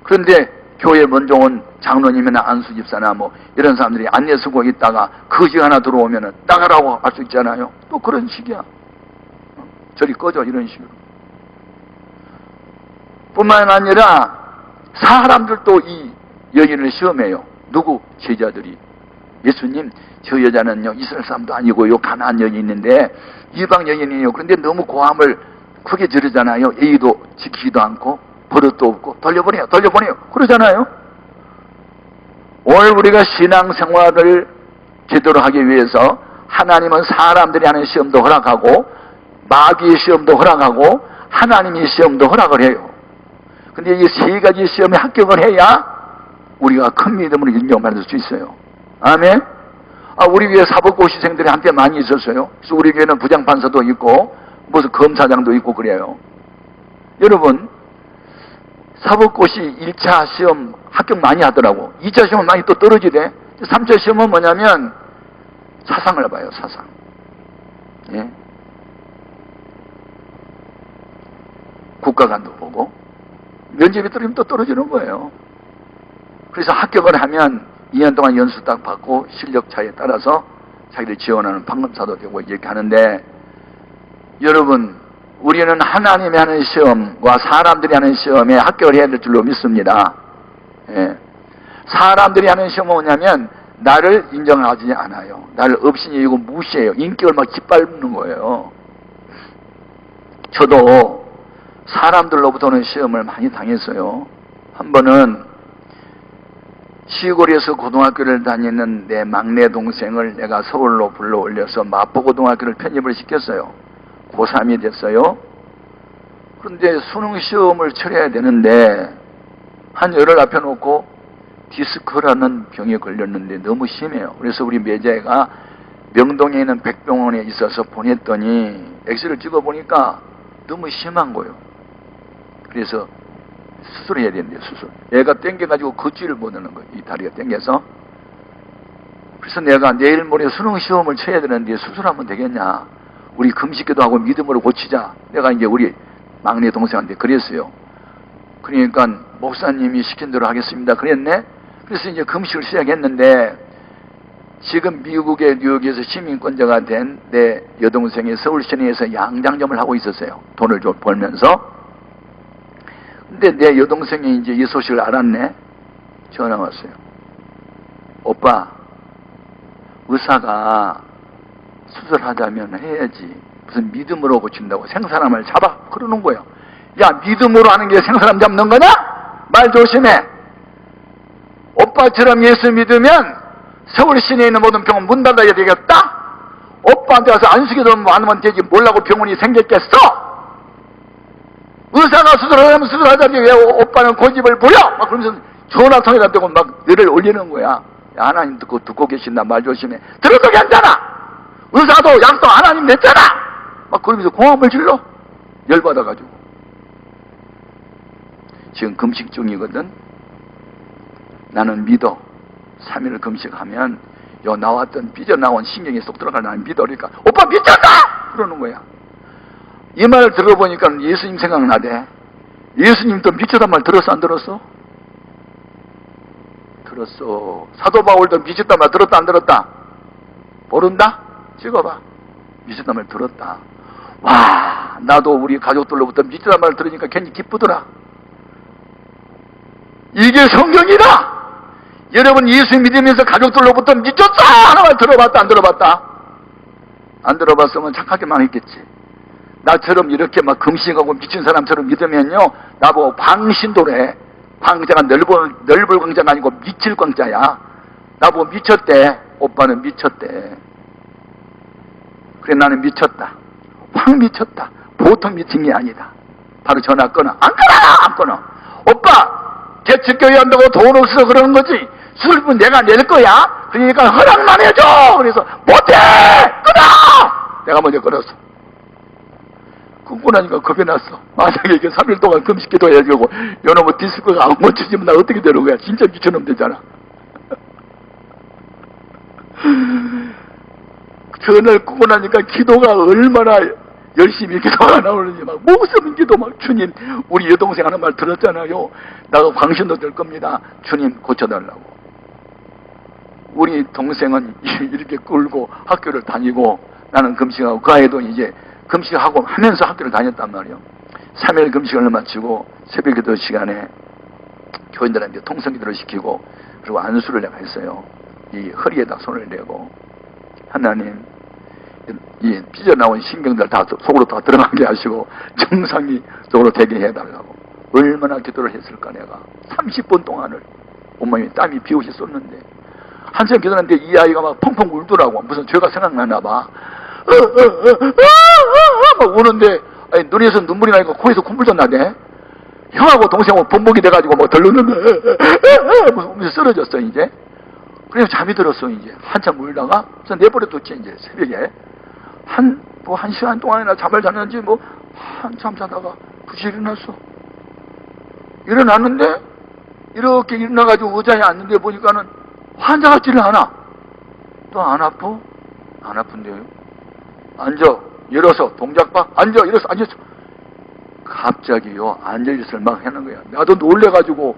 그런데 교회 먼저 온 장로님이나 안수 집사나 뭐 이런 사람들이 안내 쓰고 있다가 거지 하나 들어오면은 나가라고 할 수 있잖아요. 또 그런 식이야. 저리 꺼져. 이런 식으로. 뿐만 아니라 사람들도 이 여인을 시험해요. 누구? 제자들이. 예수님, 저 여자는요 이스라엘 사람도 아니고요 가나안 여인인데 이방 여인이에요. 그런데 너무 고함을 크게 지르잖아요. 예의도 지키지도 않고 버릇도 없고 돌려보내요 그러잖아요. 오늘 우리가 신앙생활을 제대로 하기 위해서 하나님은 사람들이 하는 시험도 허락하고 마귀의 시험도 허락하고 하나님의 시험도 허락을 해요. 근데 이 세 가지 시험에 합격을 해야 우리가 큰 믿음으로 인정받을 수 있어요. 아멘. 우리 교회 사법고시생들이 한때 많이 있었어요. 그래서 우리 교회는 부장판사도 있고 무슨 검사장도 있고 그래요. 여러분, 사법고시 1차 시험 합격 많이 하더라고. 2차 시험은 많이 또 떨어지대. 3차 시험은 뭐냐면 사상을 봐요. 사상. 예. 국가관도 보고 면접이 떨어지면 또 떨어지는 거예요. 그래서 합격을 하면 2년 동안 연수 딱 받고 실력 차이에 따라서 자기들 지원하는 판검사도 되고 이렇게 하는데, 여러분, 우리는 하나님이 하는 시험과 사람들이 하는 시험에 합격을 해야 될 줄로 믿습니다. 예. 사람들이 하는 시험은 뭐냐면 나를 인정하지 않아요. 나를 없인 여기고 무시해요. 인격을 막 짓밟는 거예요. 저도 사람들로부터는 시험을 많이 당했어요. 한 번은 시골에서 고등학교를 다니는 내 막내 동생을 내가 서울로 불러 올려서 마포고등학교를 편입을 시켰어요. 고3이 됐어요. 그런데 수능 시험을 치러야 되는데 한 열흘 앞에 놓고 디스크라는 병에 걸렸는데 너무 심해요. 그래서 우리 매제가 명동에 있는 백병원에 있어서 보냈더니 엑스를 찍어보니까 너무 심한 거예요. 그래서 수술해야 되는데 수술. 얘가 땡겨가지고 걷지를 못하는 거예요. 이 다리가 땡겨서. 그래서 내가 내일 모레 수능 시험을 쳐야 되는데 수술하면 되겠냐. 우리 금식기도 하고 믿음으로 고치자. 내가 이제 우리 막내 동생한테 그랬어요. 그러니까 목사님이 시킨 대로 하겠습니다. 그랬네. 그래서 이제 금식을 시작했는데 지금 미국의 뉴욕에서 시민권자가 된 내 여동생이 서울 시내에서 양장점을 하고 있었어요. 돈을 좀 벌면서. 근데 내 여동생이 이제 이 소식을 알았네. 전화 왔어요. 오빠, 의사가 수술하자면 해야지. 무슨 믿음으로 고친다고 생사람을 잡아. 그러는 거예요. 야, 믿음으로 하는 게 생사람 잡는 거냐? 말 조심해. 오빠처럼 예수 믿으면 서울 시내에 있는 모든 병원 문 닫아야 되겠다? 오빠한테 와서 안수기도 안 하면 되지. 뭐라고 병원이 생겼겠어? 의사가 수술하면 수술하자니 왜 오빠는 고집을 부려? 막 그러면서 전화통에다 대고 막 뇌를 올리는 거야. 야, 하나님 듣고 계신다. 말 조심해. 들어도 괜찮아. 의사도 약속 하나님 냈잖아. 막 그러면서 공함을 질러. 열받아가지고. 지금 금식 중이거든. 나는 믿어. 3일 금식하면 요 나왔던 삐져나온 신경이 쏙 들어가. 나는 믿어. 그러니까 오빠 미쳤다! 그러는 거야. 이 말을 들어보니까 예수님 생각나대. 예수님도 미쳤단 말 들었어 안 들었어? 들었어. 사도 바울도 미쳤단 말 들었다 안 들었다? 모른다? 찍어봐. 미쳤단 말 들었다. 와, 나도 우리 가족들로부터 미쳤단 말 들으니까 괜히 기쁘더라. 이게 성경이다. 여러분, 예수 믿으면서 가족들로부터 미쳤다 하는 말 들어봤다 안 들어봤다? 안 들어봤으면 착하게만 했겠지. 나처럼 이렇게 막 금식하고 미친 사람처럼 믿으면요, 나보고 광신도래. 광자가 넓을 광자가 아니고 미칠 광자야. 나보고 미쳤대. 오빠는 미쳤대. 그래, 나는 미쳤다. 확 미쳤다. 보통 미친 게 아니다. 바로 전화 끊어. 안 끊어! 안 끊어. 오빠! 개척교회 한다고 돈 없어서 그러는 거지. 수술비 내가 낼 거야? 그러니까 허락만 해줘! 그래서 못해! 끊어! 내가 먼저 끊었어. 끊고 나니까 겁이 났어. 만약에 이게 3일 동안 금식기도 해야 되고 요놈의 디스크가 안 멈춰지면 나 어떻게 되는 거야? 진짜 미쳐놈 되잖아. 전화를 끊고 나니까 기도가 얼마나 열심히 기도가 나오는지 막 목숨 기도 막 주님, 우리 여동생 하는 말 들었잖아요. 나도 광신도 될 겁니다. 주님 고쳐달라고. 우리 동생은 이렇게 끌고 학교를 다니고 나는 금식하고 그 아이도 이제 금식하고 하면서 학교를 다녔단 말이에요. 3일 금식을 마치고 새벽 기도 시간에 교인들한테 통성기도를 시키고 그리고 안수를 내가 했어요. 이 허리에다 손을 대고 하나님 이 삐져나온 신경들 다 속으로 다 들어가게 하시고 정상적으로 되게 해달라고. 얼마나 기도를 했을까. 내가 30분 동안을 온몸에 땀이 비옷이 쏟는데 한참 기도하는데 이 아이가 막 펑펑 울더라고. 무슨 죄가 생각나나 봐. 막 우는데 아니, 눈에서 눈물이 나니까 코에서 콧물 졌나네. 형하고 동생하고 본복이 돼가지고 뭐 덜르는데 무슨 쓰러졌어 이제. 그래서 잠이 들었어. 이제 한참 울다가 그래서 내버려뒀지. 이제 새벽에 한 시간 동안이나 잠을 잤는지 뭐 한참 자다가 부시 일어났어. 일어났는데 이렇게 일어나가지고 의자에 앉는데 보니까는 환자 같지를 않아. 또 안 아파? 안 아픈데요. 앉아 일어서 동작 봐. 앉아 일어서 앉았어. 갑자기요 앉아 일어서를 막 하는 거야. 나도 놀래가지고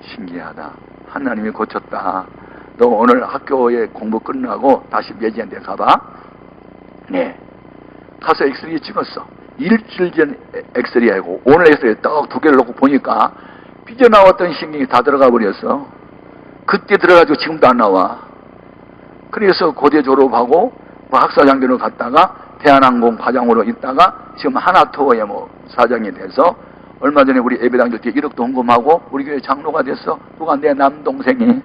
신기하다. 하나님이 고쳤다. 너 오늘 학교에 공부 끝나고 다시 매지한테 가봐. 네. 가서 엑스레이 찍었어. 일주일 전 엑스레이하고 오늘 엑스레이 딱 두 개를 놓고 보니까 삐져나왔던 신경이 다 들어가 버렸어. 그때 들어가지고 지금도 안 나와. 그래서 고대 졸업하고 뭐 학사장교로 갔다가 대한항공 과장으로 있다가 지금 하나투어에 뭐 사장이 돼서 얼마 전에 우리 예배당들 때 1억도 헌금하고 우리 교회 장로가 됐어. 누가 내 남동생이.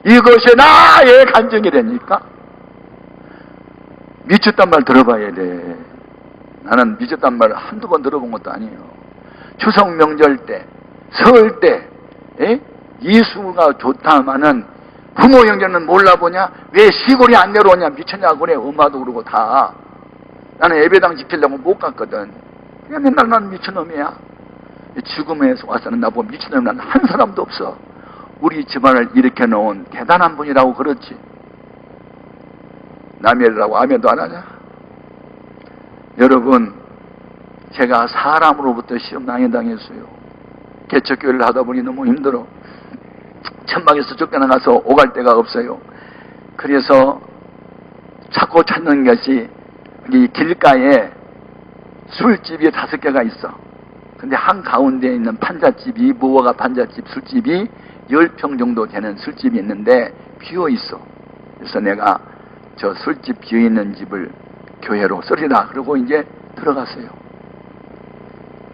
이것이 나의 간증이라니까. 미쳤단 말 들어봐야 돼. 나는 미쳤단 말을 한두 번 들어본 것도 아니에요. 추석 명절 때, 설 때, 예수가 좋다마는 부모 형제는 몰라보냐? 왜 시골이 안 내려오냐? 미쳤냐고 그래. 엄마도 그러고 다. 나는 예배당 지키려고 못 갔거든. 그냥 맨날 난 미친놈이야. 죽음에서 와서는 나보고 미친놈이 난 한 사람도 없어. 우리 집안을 일으켜 놓은 대단한 분이라고 그렇지. 남의 일이라고 아멘도 안 하냐? 여러분, 제가 사람으로부터 시험 당했어요. 개척교회를 하다 보니 너무 힘들어. 천막에서 쫓겨나가서 오갈 데가 없어요. 그래서 찾고 찾는 것이 이 길가에 술집이 5개가 있어. 근데 한가운데 있는 판잣집이, 무화과 판잣집 술집이 10평 정도 되는 술집이 있는데 비어 있어. 그래서 내가 저 술집 비어 있는 집을 교회로 쓰리라 그러고 이제 들어갔어요.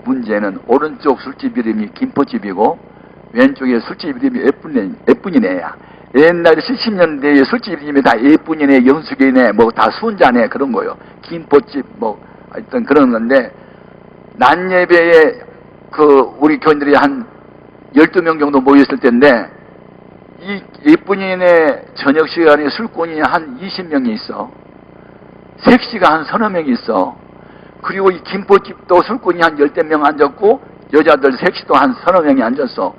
문제는 오른쪽 술집 이름이 김포집이고 왼쪽에 술집 이름이 예쁜이네야. 옛날에 70년대에 술집 이름이 다 예쁜이네, 영숙이네, 뭐 다 순자네 그런 거요. 김포집 뭐 하여튼 그런 건데 낮 예배에 그 우리 교인들이 한 12명 정도 모였을 텐데 이 예쁜이네 저녁 시간에 술꾼이 한 20명이 있어. 색시가 한 30명이 있어. 그리고 이 김포집도 술꾼이 한 10명 앉았고 여자들 색시도 한 30명이 앉았어.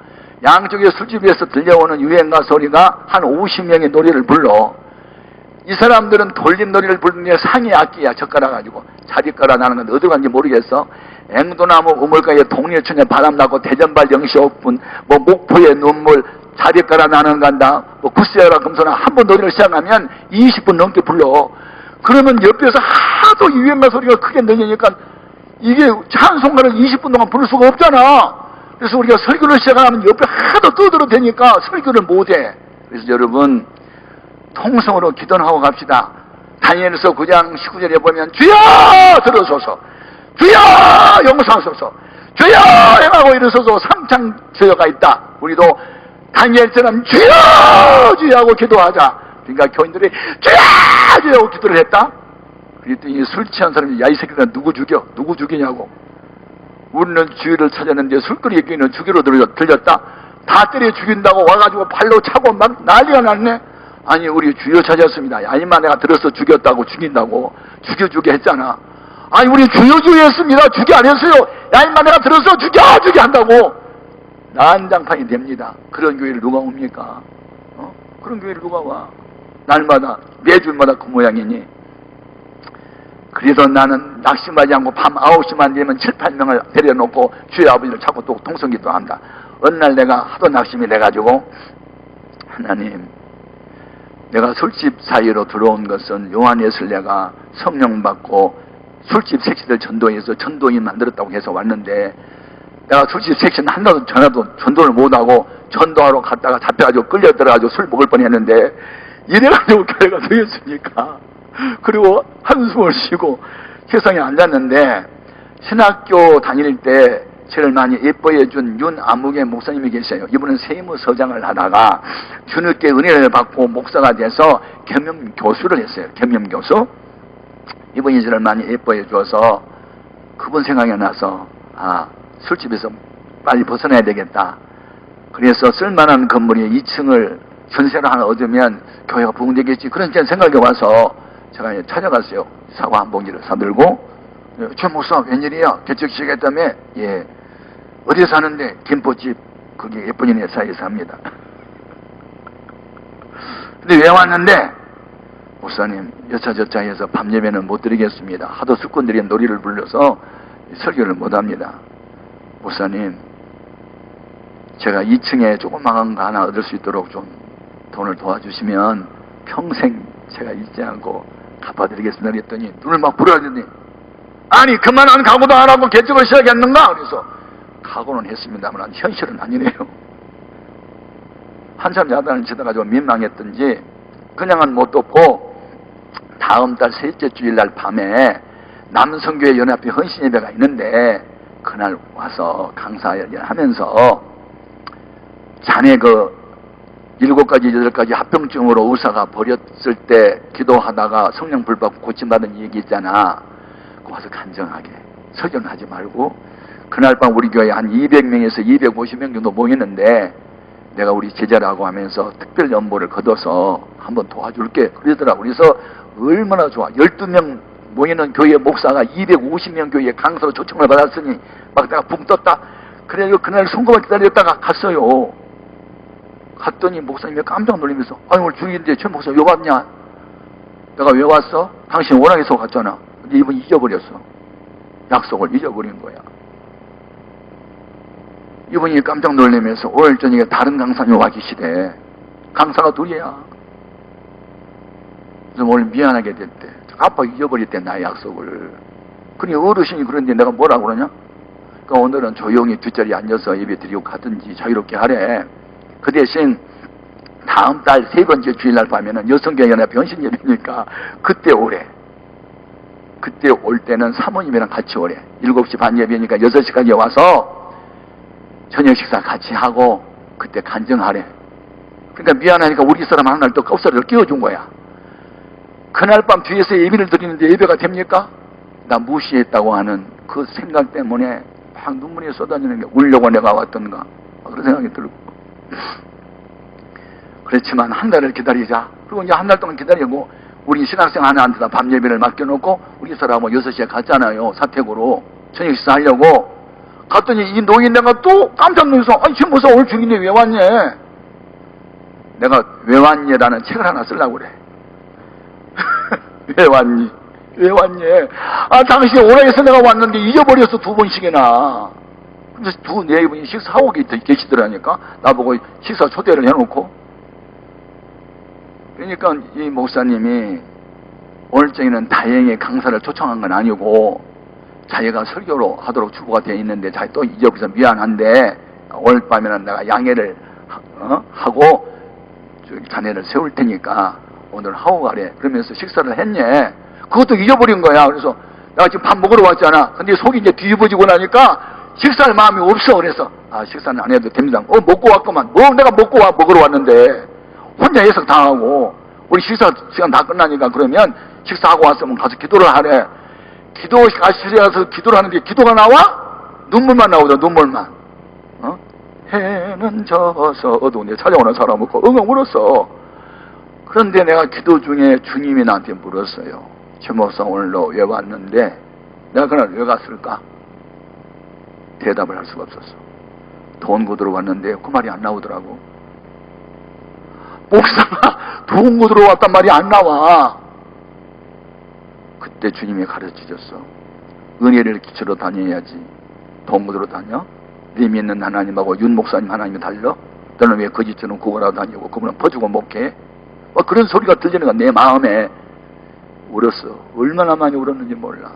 양쪽에 술집에서 들려오는 유행가 소리가 한 50명의 노래를 불러. 이 사람들은 돌림 노래를 부르는 게 상이 악기야. 젓가락 가지고 자리가라 나는 건 어디 간지 모르겠어. 앵도나무 우물가에 동리천에 바람나고 대전발 영시오픈 뭐 목포의 눈물 자리가라 나는 간다 뭐 구세라 금소나 한 번 노래를 시작하면 20분 넘게 불러. 그러면 옆에서 하도 유행가 소리가 크게 들리니까 이게 찬송가를 20분 동안 부를 수가 없잖아. 그래서 우리가 설교를 시작하면 옆에 하도 떠들어대니까 설교를 못해. 그래서 여러분 통성으로 기도하고 갑시다. 다니엘서 9장 19절에 보면 주여 들어소서, 주여 용서하소서, 주여 행하고 일어서서 삼창 저여가 있다. 우리도 다니엘처럼 주여 주여 하고 기도하자. 그러니까 교인들이 주여 주여 하고 기도를 했다. 그랬더니 술 취한 사람이 야 이 새끼들 누구 죽여? 누구 죽이냐고. 우리는 주의를 찾았는데 술거리에 끼는 주기로 들렸다. 다 때려 죽인다고 와가지고 발로 차고 막 난리가 났네. 아니 우리 주여 찾았습니다. 아니만 내가 들어서 죽였다고 죽인다고 죽여 했잖아. 아니 우리 주여 했습니다. 죽여 안 했어요. 야 인마 내가 들어서 죽여 한다고 난장판이 됩니다. 그런 교회를 누가 옵니까? 그런 교회를 누가 와? 날마다 매주마다 그 모양이니. 그래서 나는 낙심하지 않고 밤 9시만 되면 7, 8명을 데려놓고 주의 아버지를 찾고 또 통성기도 한다. 어느 날 내가 하도 낙심이 돼가지고 하나님, 내가 술집 사이로 들어온 것은 요한 예술내가 성령 받고 술집 색시들 전도해서 전도인 만들었다고 해서 왔는데, 내가 술집 색시 하나도 전도를 못하고 전도하러 갔다가 잡혀가지고 끌려 들어가지고 술 먹을 뻔했는데, 이래가지고 교회가 되었으니까. 그리고 한숨을 쉬고 세상에 앉았는데, 신학교 다닐 때 저를 많이 예뻐해준 윤아무개 목사님이 계셔요. 이분은 세무서장을 하다가 주님께 은혜를 받고 목사가 돼서 겸임교수를 했어요. 겸임교수. 이분이 저를 많이 예뻐해 주어서 그분 생각이 나서 술집에서 빨리 벗어나야 되겠다. 그래서 쓸만한 건물이 2층을 전세를 하나 얻으면 교회가 부흥되겠지. 그런 생각이 와서 제가 찾아갔어요. 사과 한 봉지를 사들고. 최 목사 웬일이야? 개척시겠다며? 예. 어디에 사는데? 김포집. 거기 예쁜이네 사이에 삽니다. 근데 왜 왔는데? 목사님 여차저차 해서 밤 예배는 못 드리겠습니다. 하도 숙군들이 노래를 불러서 설교를 못합니다. 목사님, 제가 2층에 조그마한 거 하나 얻을 수 있도록 좀 돈을 도와주시면 평생 제가 잊지 않고 갚아드리겠습니다. 그랬더니 눈을 막 부라더니, 아니 그만한 각오도 안 하고 개척을 시작했는가? 그래서 각오는 했습니다만 현실은 아니네요. 한참 야단을 치다가 민망했던지 그냥은 못 뒀고, 다음 달 셋째 주일날 밤에 남성교회 연합회 헌신예배가 있는데 그날 와서 강사를 하면서 자네 그 7가지 8가지 합병증으로 의사가 버렸을 때 기도하다가 성령 불받고 고침받은 얘기 있잖아. 그거 와서 간정하게 설교는 하지 말고, 그날 밤 우리 교회에 한 200명에서 250명 정도 모이는데 내가 우리 제자라고 하면서 특별 연보를 걷어서 한번 도와줄게 그러더라고. 그래서 얼마나 좋아. 12명 모이는 교회 목사가 250명 교회에 강사로 초청을 받았으니 막 내가 붕 떴다. 그래서 그날 송금을 기다렸다가 갔어요. 갔더니 목사님이 깜짝 놀리면서, 아니 오늘 주일인데 최 목사 왜 왔냐? 내가 왜 왔어? 당신 원하게서 갔잖아. 근데 이분이 잊어버렸어. 약속을 잊어버린 거야. 이분이 깜짝 놀라면서 오늘 저녁에 다른 강사님 와 계시대. 강사가 둘이야. 그래서 오늘 미안하게 됐대. 아빠 잊어버렸대, 나의 약속을. 그러니 어르신이 그런데 내가 뭐라고 그러냐? 그러니까 오늘은 조용히 뒷자리에 앉아서 예배 드리고 가든지 자유롭게 하래. 그 대신 다음 달 3번째 주일날 밤에는 여성교회연합 변신 예배니까 그때 오래. 그때 올 때는 사모님이랑 같이 오래. 7시 반 예배니까 6시까지 와서 저녁 식사 같이 하고 그때 간증하래. 그러니까 미안하니까 우리 사람 하나를 또 껍살을 끼워준 거야. 그날 밤 뒤에서 예배를 드리는데 예배가 됩니까? 나 무시했다고 하는 그 생각 때문에 막 눈물이 쏟아지는 게, 울려고 내가 왔던가 그런 생각이 들고. 그렇지만 한 달을 기다리자. 그리고 이제 한 달 동안 기다리고 우리 신학생 하나한테 밤 예배를 맡겨놓고 우리 사람은 6시에 갔잖아요. 사택으로 저녁 식사 하려고 갔더니 이 노인네가 또 깜짝 놀라서, 아니 지금 무슨 오늘 중인데 왜 왔니? 내가 왜 왔니라는 책을 하나 쓰려고 그래. 왜 왔니? 왜 왔니? 당신 오라해서 내가 왔는데 잊어버렸어 2번씩이나. 그래서 네 분이 식사하고 계시더라니까. 나보고 식사 초대를 해놓고. 그러니까 이 목사님이 오늘 저기는 다행히 강사를 초청한 건 아니고 자기가 설교로 하도록 주부가 되어 있는데 자기 또 잊어버려서 미안한데 오늘 밤에는 내가 양해를 하고 자네를 세울 테니까 오늘 하고 가래. 그러면서 식사를 했냐. 그것도 잊어버린 거야. 그래서 내가 지금 밥 먹으러 왔잖아. 근데 속이 이제 뒤집어지고 나니까 식사할 마음이 없어. 그래서 식사는 안 해도 됩니다. 먹고 왔구만. 내가 먹으러 왔는데 혼자 해석 당하고 우리 식사 시간 다 끝나니까 그러면 식사하고 왔으면 가서 기도를 하래. 기도실에 가서 기도를 하는데 기도가 나와? 눈물만 나오죠. 눈물만. 해는 져서 어두운데 찾아오는 사람 없고 엉엉 울었어. 그런데 내가 기도 중에 주님이 나한테 물었어요. 최 목사 오늘 너 왜 왔는데? 내가 그날 왜 갔을까? 대답을 할 수가 없었어. 돈 거두러 왔는데 그 말이 안 나오더라고. 목사가 돈 거두러 왔단 말이 안 나와. 그때 주님이 가르치셨어. 은혜를 기초로 다녀야지. 돈 거두러 다녀? 네 믿는 하나님하고 윤 목사님 하나님이 달려? 너는 왜 거짓처럼 구걸하고 다니고 그분은 퍼주고 목해? 그런 소리가 들리는 건 내 마음에 울었어. 얼마나 많이 울었는지 몰라.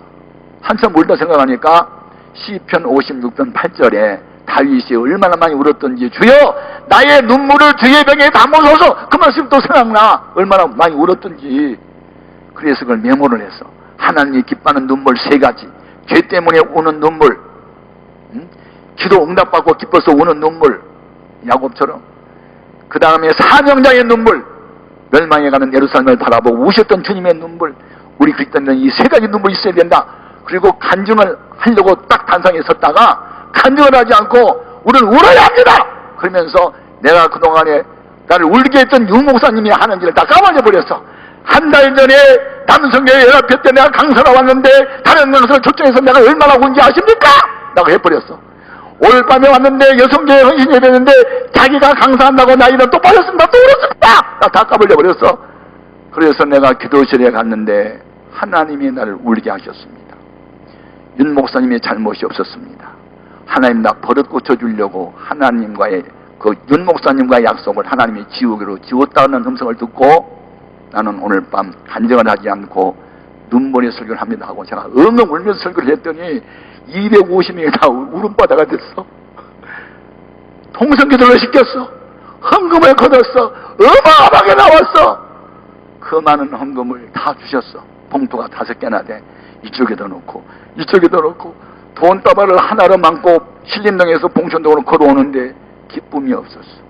한참 울다 생각하니까 시편 56편 8절에 다윗이 얼마나 많이 울었던지 주여 나의 눈물을 주의 병에 담으소서 그 말씀 또 생각나. 얼마나 많이 울었던지. 그래서 그걸 메모를 했어. 하나님이 기뻐하는 눈물 3가지. 죄 때문에 우는 눈물, 기도 응답받고 기뻐서 우는 눈물, 야곱처럼. 그 다음에 사명자의 눈물, 멸망해가는 예루살렘을 바라보고 우셨던 주님의 눈물. 우리 그리스도인은 이 3가지 눈물이 있어야 된다. 그리고 간증을 하려고 딱 단상에 섰다가 간증을 하지 않고 우리는 울어야 합니다. 그러면서 내가 그동안에 나를 울게 했던 윤 목사님이 하는 일을 다 까먹어 버렸어. 한 달 전에 남성교회 연합회 때 내가 강사로 왔는데 다른 강사를 초청해서 내가 얼마나 운지 아십니까? 라고 해버렸어. 오늘 밤에 왔는데 여성교회 헌신 예배했는데 자기가 강사한다고 나 이런 또 빠졌습니다. 또 울었습니다. 나 다 까불려버렸어. 그래서 내가 기도실에 갔는데 하나님이 나를 울게 하셨습니다. 윤 목사님의 잘못이 없었습니다. 하나님 나 버릇 고쳐주려고 하나님과의 그 윤 목사님과의 약속을 하나님이 지우기로 지웠다는 음성을 듣고 나는 오늘 밤 간증을 하지 않고 눈물의 설교를 합니다 하고 제가 엉엉 울면서 설교를 했더니 250명이 다 울음바다가 됐어. 통성기도를 시켰어. 헌금을 거뒀어. 어마어마하게 나왔어. 그 많은 헌금을 다 주셨어. 봉투가 5개나 돼. 이쪽에도 놓고 이쪽에도 놓고 돈다발을 하나로 많고 신림동에서 봉천동으로 걸어오는데 기쁨이 없었어.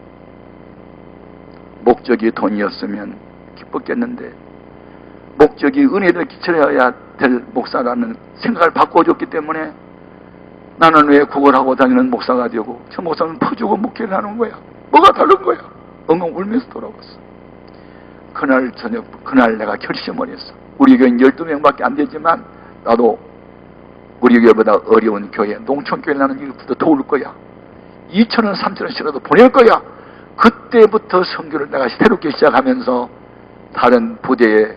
목적이 돈이었으면 기뻤겠는데 목적이 은혜를 끼쳐야 될 목사라는 생각을 바꿔줬기 때문에 나는 왜 구걸하고 다니는 목사가 되고 저 목사는 퍼주고 목회를 하는 거야. 뭐가 다른 거야. 엉엉 울면서 돌아왔어. 그날 저녁, 그날 내가 결심을 했어. 우리 교회는 12명밖에 안 되지만 나도 우리 교회보다 어려운 교회, 농촌교회 나는 이것보다 더 올 거야. 2,000원, 3,000원씩이라도 보낼 거야. 그때부터 선교를 내가 새롭게 시작하면서 다른 부대에,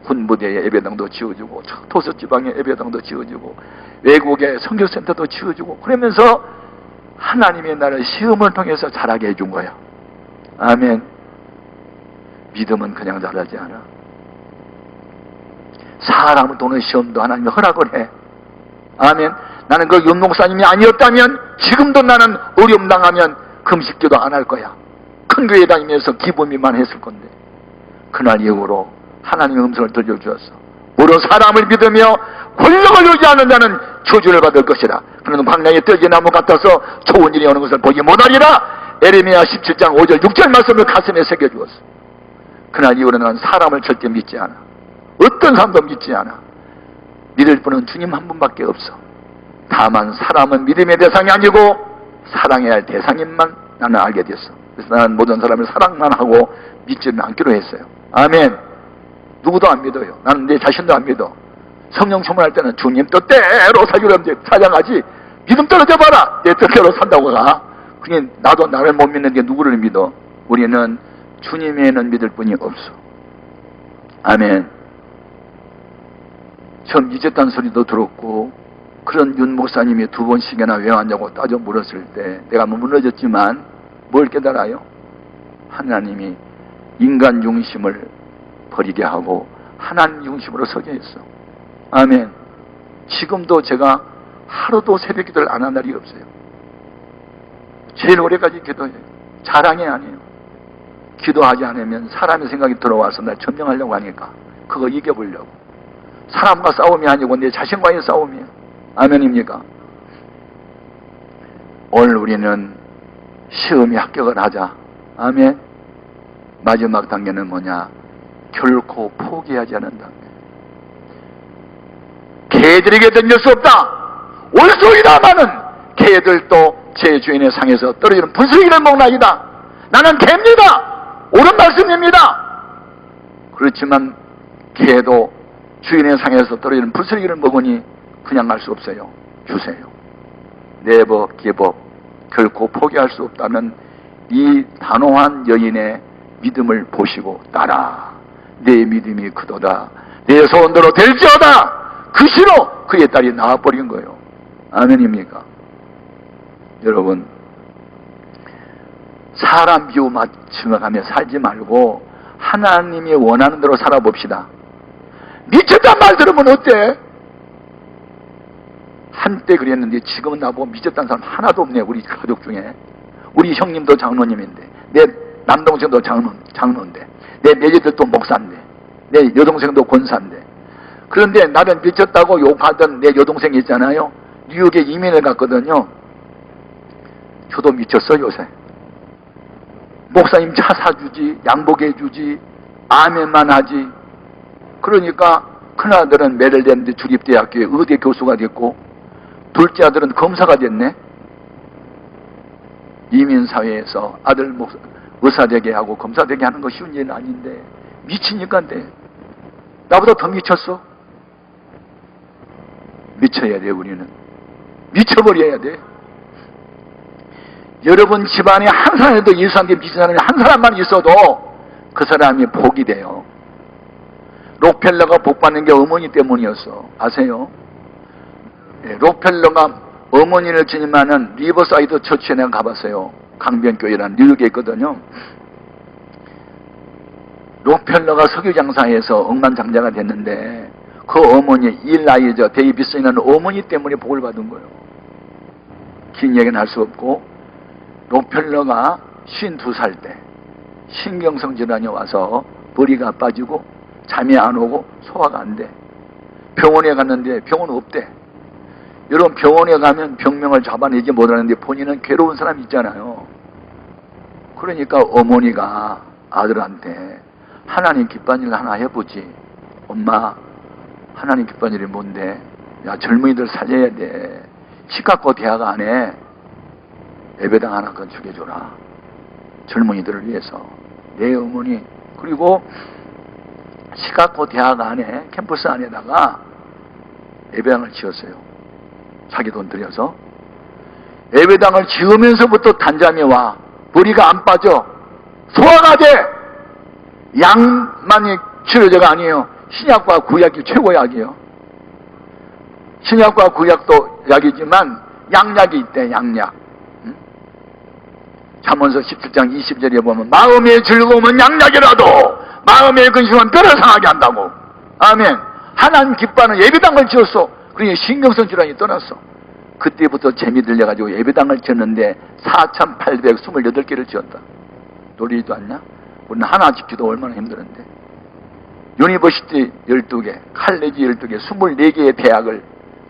군부대에 예배당도 지어주고 토서지방에 예배당도 지어주고 외국에 선교센터도 지어주고 그러면서 하나님의 나를 시험을 통해서 자라게 해준 거야. 아멘. 믿음은 그냥 자라지 않아. 사람을 도는 시험도 하나님이 허락을 해. 아멘. 나는 그 윤목사님이 아니었다면 지금도 나는 어려움 당하면 금식기도 안 할 거야. 큰 교회 다니면서 기분이만 했을 건데 그날 이후로 하나님의 음성을 들려주었어. 무릇 사람을 믿으며 권력을 유지 하는 자는 저주를 받을 것이라. 그는 광야에 떨기 나무 같아서 좋은 일이 오는 것을 보지 못하리라. 에레미야 17장 5절 6절 말씀을 가슴에 새겨주었어. 그날 이후로는 난 사람을 절대 믿지 않아. 어떤 사람도 믿지 않아. 믿을 분은 주님 한 분밖에 없어. 다만 사람은 믿음의 대상이 아니고 사랑해야 할 대상임만 나는 알게 됐어. 그래서 나는 모든 사람을 사랑만 하고 믿지는 않기로 했어요. 아멘. 누구도 안 믿어요. 나는 내 자신도 안 믿어. 성령 충만할 때는 주님 뜻대로 살기로 하면 사장하지. 믿음 떨어져 봐라. 내 뜻대로 산다고 가. 그냥 나도 나를 못 믿는 게 누구를 믿어? 우리는 주님에는 믿을 뿐이 없어. 아멘. 처음 잊었다는 소리도 들었고 그런 윤 목사님이 2번씩이나 왜 왔냐고 따져 물었을 때 내가 무너졌지만 뭘 깨달아요? 하나님이 인간 중심을 버리게 하고 하나님 중심으로 서게 했어. 아멘. 지금도 제가 하루도 새벽 기도를 안 한 날이 없어요. 제일 오래까지 기도해요. 자랑이 아니에요. 기도하지 않으면 사람의 생각이 들어와서 날 점령하려고 하니까 그거 이겨보려고. 사람과 싸움이 아니고 내 자신과의 싸움이에요. 아멘입니까? 오늘 우리는 시험에 합격을 하자. 아멘. 마지막 단계는 뭐냐? 결코 포기하지 않는 단계. 개들에게 던질 수 없다. 올소이다마는 개들도 제 주인의 상에서 떨어지는 분수기를 먹나이다. 나는 개입니다. 옳은 말씀입니다. 그렇지만 개도 주인의 상에서 떨어지는 분수기를 먹으니 그냥 갈 수 없어요. 주세요. 네버 기법, 결코 포기할 수 없다는 이 단호한 여인의 믿음을 보시고 따라 내 믿음이 크도다. 내 소원대로 될지어다. 그 시로 그의 딸이 나와버린 거예요. 아멘입니까? 여러분, 사람 비유 맞춰가며 살지 말고 하나님이 원하는 대로 살아봅시다. 미쳤단 말 들으면 어때? 한때 그랬는데 지금은 나보고 미쳤다는 사람 하나도 없네요. 우리 가족 중에. 우리 형님도 장로님인데, 내 남동생도 장로인데, 내 매제들도 목사인데, 내 여동생도 권사인데. 그런데 나는 미쳤다고 욕하던 내 여동생이 있잖아요. 뉴욕에 이민을 갔거든요. 저도 미쳤어 요새. 목사님 차 사주지, 양복해주지, 아멘만 하지. 그러니까 큰아들은 메릴랜드 주립대학교에 의대 교수가 됐고 둘째 아들은 검사가 됐네. 이민사회에서 아들 의사 되게 하고 검사 되게 하는 거 쉬운 일은 아닌데 미치니까 돼. 나보다 더 미쳤어. 미쳐야 돼. 우리는 미쳐버려야 돼. 여러분 집안에 한 사람이라도 예수한테 미친 사람이 한 사람만 있어도 그 사람이 복이 돼요. 록펠러가 복받는 게 어머니 때문이었어. 아세요? 록펠러가 어머니를 지니만은 리버사이드 처치에 내가 가봤어요. 강변교회라는 뉴욕에 있거든요. 록펠러가 석유장사에서 억만장자가 됐는데 그 어머니 일라이저 데이비슨이라는 어머니 때문에 복을 받은 거예요. 긴 얘기는 할 수 없고 록펠러가 52살 때 신경성 질환이 와서 머리가 빠지고 잠이 안 오고 소화가 안 돼. 병원에 갔는데 병원 없대. 여러분 병원에 가면 병명을 잡아내지 못하는데 본인은 괴로운 사람 있잖아요. 그러니까 어머니가 아들한테 하나님 기뻐한 일 하나 해보지. 엄마 하나님 기뻐한 일이 뭔데? 야 젊은이들 살려야 돼. 시카고 대학 안에 예배당 하나 건축해줘라. 젊은이들을 위해서. 내 어머니. 그리고 시카고 대학 안에 캠퍼스 안에다가 예배당을 지었어요. 자기 돈 들여서. 예배당을 지으면서부터 단잠이 와. 머리가 안 빠져. 소화가 돼. 약만이 치료제가 아니에요. 신약과 구약이 최고 약이에요. 신약과 구약도 약이지만 양약이 있대. 양약. 잠언서 17장 20절에 보면 마음의 즐거움은 양약이라도 마음의 근심은 뼈를 상하게 한다고. 아멘. 하나님 기뻐하는 예배당을 지었어. 그러니 신경성 질환이 떠났어. 그때부터 재미 들려가지고 예배당을 지었는데 4,828개를 지었다. 놀리지도 않냐? 우리는 하나 짓기도 얼마나 힘들었는데. 유니버시티 12개, 칼레지 12개, 24개의 대학을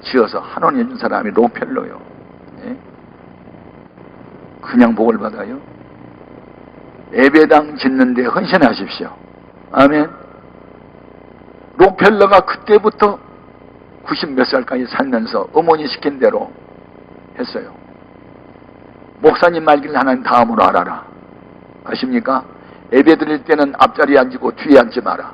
지어서 한원 해준 사람이 록펠러요. 네? 그냥 복을 받아요? 예배당 짓는데 헌신하십시오. 아멘. 록펠러가 그때부터 90몇 살까지 살면서 어머니 시킨 대로 했어요. 목사님 말기를 하나님 다음으로 알아라. 아십니까? 예배 드릴 때는 앞자리에 앉고 뒤에 앉지 마라.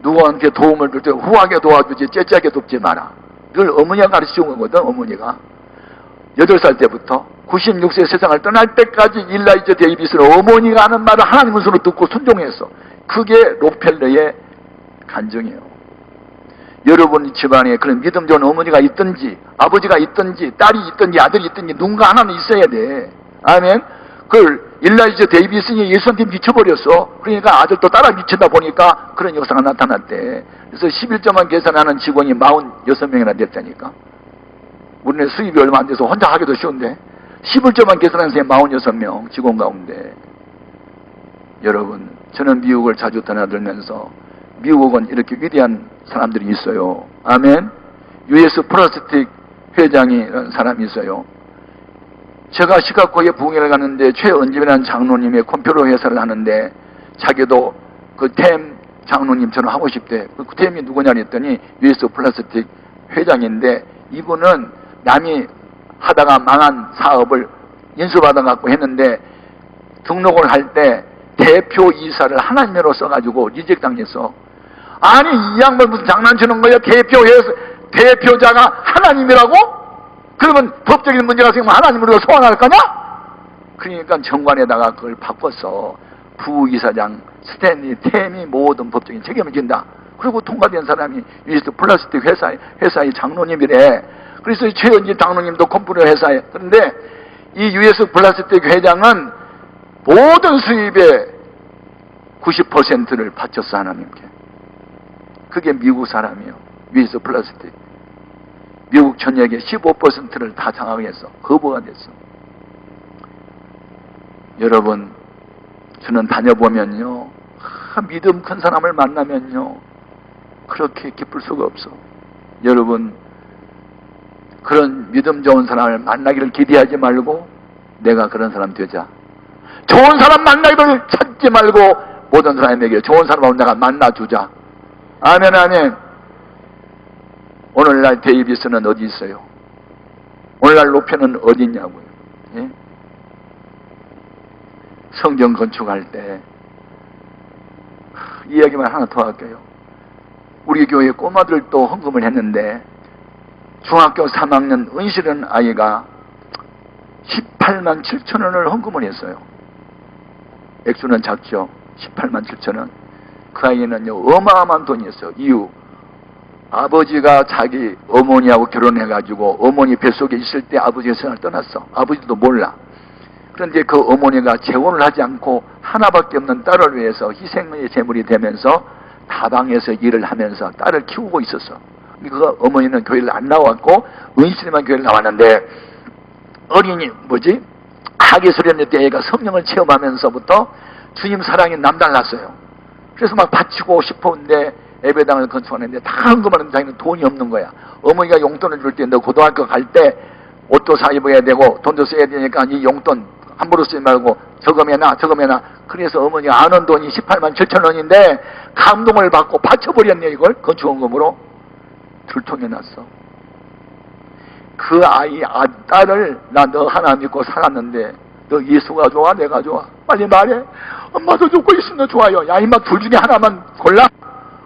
누구한테 도움을 줄 때 후하게 도와주지 째째하게 돕지 마라. 늘 어머니가 가르치는 거거든. 어머니가 8살 때부터 96세 세상을 떠날 때까지 일라이저 데이비스는 어머니가 하는 말을 하나님 손으로 듣고 순종했어. 그게 록펠러의 간증이에요. 여러분 집안에 그런 믿음 좋은 어머니가 있든지 아버지가 있든지 딸이 있든지 아들이 있든지 누군가 하나는 있어야 돼. 아멘. 그걸 일라이저 데이비슨이 예수한테 미쳐버렸어. 그러니까 아들도 따라 미치다 보니까 그런 역사가 나타났대. 그래서 11조만 계산하는 직원이 46명이나 됐다니까. 우리는 수입이 얼마 안 돼서 혼자 하기도 쉬운데 11조만 계산하는 사람이 46명 직원 가운데. 여러분, 저는 미국을 자주 떠나들면서 미국은 이렇게 위대한 사람들이 있어요. 아멘. US 플라스틱 회장이라는 사람이 있어요. 제가 시카고에 부흥회를 갔는데 최은집이라는 장로님의 컴퓨터 회사를 하는데 자기도 그 템 장로님처럼 하고 싶대. 그 템이 누구냐 했더니 US 플라스틱 회장인데, 이분은 남이 하다가 망한 사업을 인수받아 갖고 했는데 등록을 할 때 대표 이사를 하나님으로 써가지고 리젝 당했어. 아니 이 양반 무슨 장난치는 거야? 대표자가 하나님이라고? 그러면 법적인 문제가 생기면 하나님으로 소환할 거냐? 그러니까 정관에다가 그걸 바꿨어. 부이사장 스탠리 템이 모든 법적인 책임을 진다. 그리고 통과된 사람이 US 플라스틱 회사의 장로님이래. 그래서 최은지 장로님도 컴퓨터 회사에. 그런데 이 US 플라스틱 회장은 모든 수입의 90%를 바쳤어, 하나님께. 그게 미국 사람이에요. US 플라스틱. 미국 전역의 15%를 다 장악했어. 거부가 됐어. 여러분, 저는 다녀보면요, 믿음 큰 사람을 만나면요, 그렇게 기쁠 수가 없어. 여러분, 그런 믿음 좋은 사람을 만나기를 기대하지 말고 내가 그런 사람 되자. 좋은 사람 만나기를 찾지 말고 모든 사람에게 좋은 사람을 내가 만나주자. 아멘, 아멘. 오늘날 데이비스는 어디 있어요? 오늘날 로페는 어디 있냐고요? 예? 성경 건축할 때 이야기만 하나 더 할게요. 우리 교회 꼬마들도 헌금을 했는데 중학교 3학년 은실은 아이가 18만 7천 원을 헌금을 했어요. 액수는 작죠. 18만 7천 원. 그 아이는요, 어마어마한 돈이었어요. 이유, 아버지가 자기 어머니하고 결혼해가지고 어머니 뱃속에 있을 때 아버지가 세상을 떠났어. 아버지도 몰라. 그런데 그 어머니가 재혼을 하지 않고 하나밖에 없는 딸을 위해서 희생의 제물이 되면서 다방에서 일을 하면서 딸을 키우고 있었어. 그 어머니는 교회를 안 나왔고 은실이만 교회를 나왔는데, 어린이 하기 소련의 때 애가 성령을 체험하면서부터 주님 사랑이 남달랐어요. 그래서 막 바치고 싶었는데 예배당을 건축하는데 다 헌금하는데 자기는 돈이 없는 거야. 어머니가 용돈을 줄 때 너 고등학교 갈 때 옷도 사 입어야 되고 돈도 써야 되니까 이 용돈 함부로 쓰지 말고 저금해놔. 그래서 어머니가 아는 돈이 18만 7천 원인데 감동을 받고 바쳐버렸네. 이걸 건축헌금으로 들통해놨어. 그 아이 딸을 나 너 하나 믿고 살았는데 너 예수가 좋아 내가 좋아? 빨리 말해. 엄마도 좋고 예수도 좋아요. 야 임마 둘 중에 하나만 골라.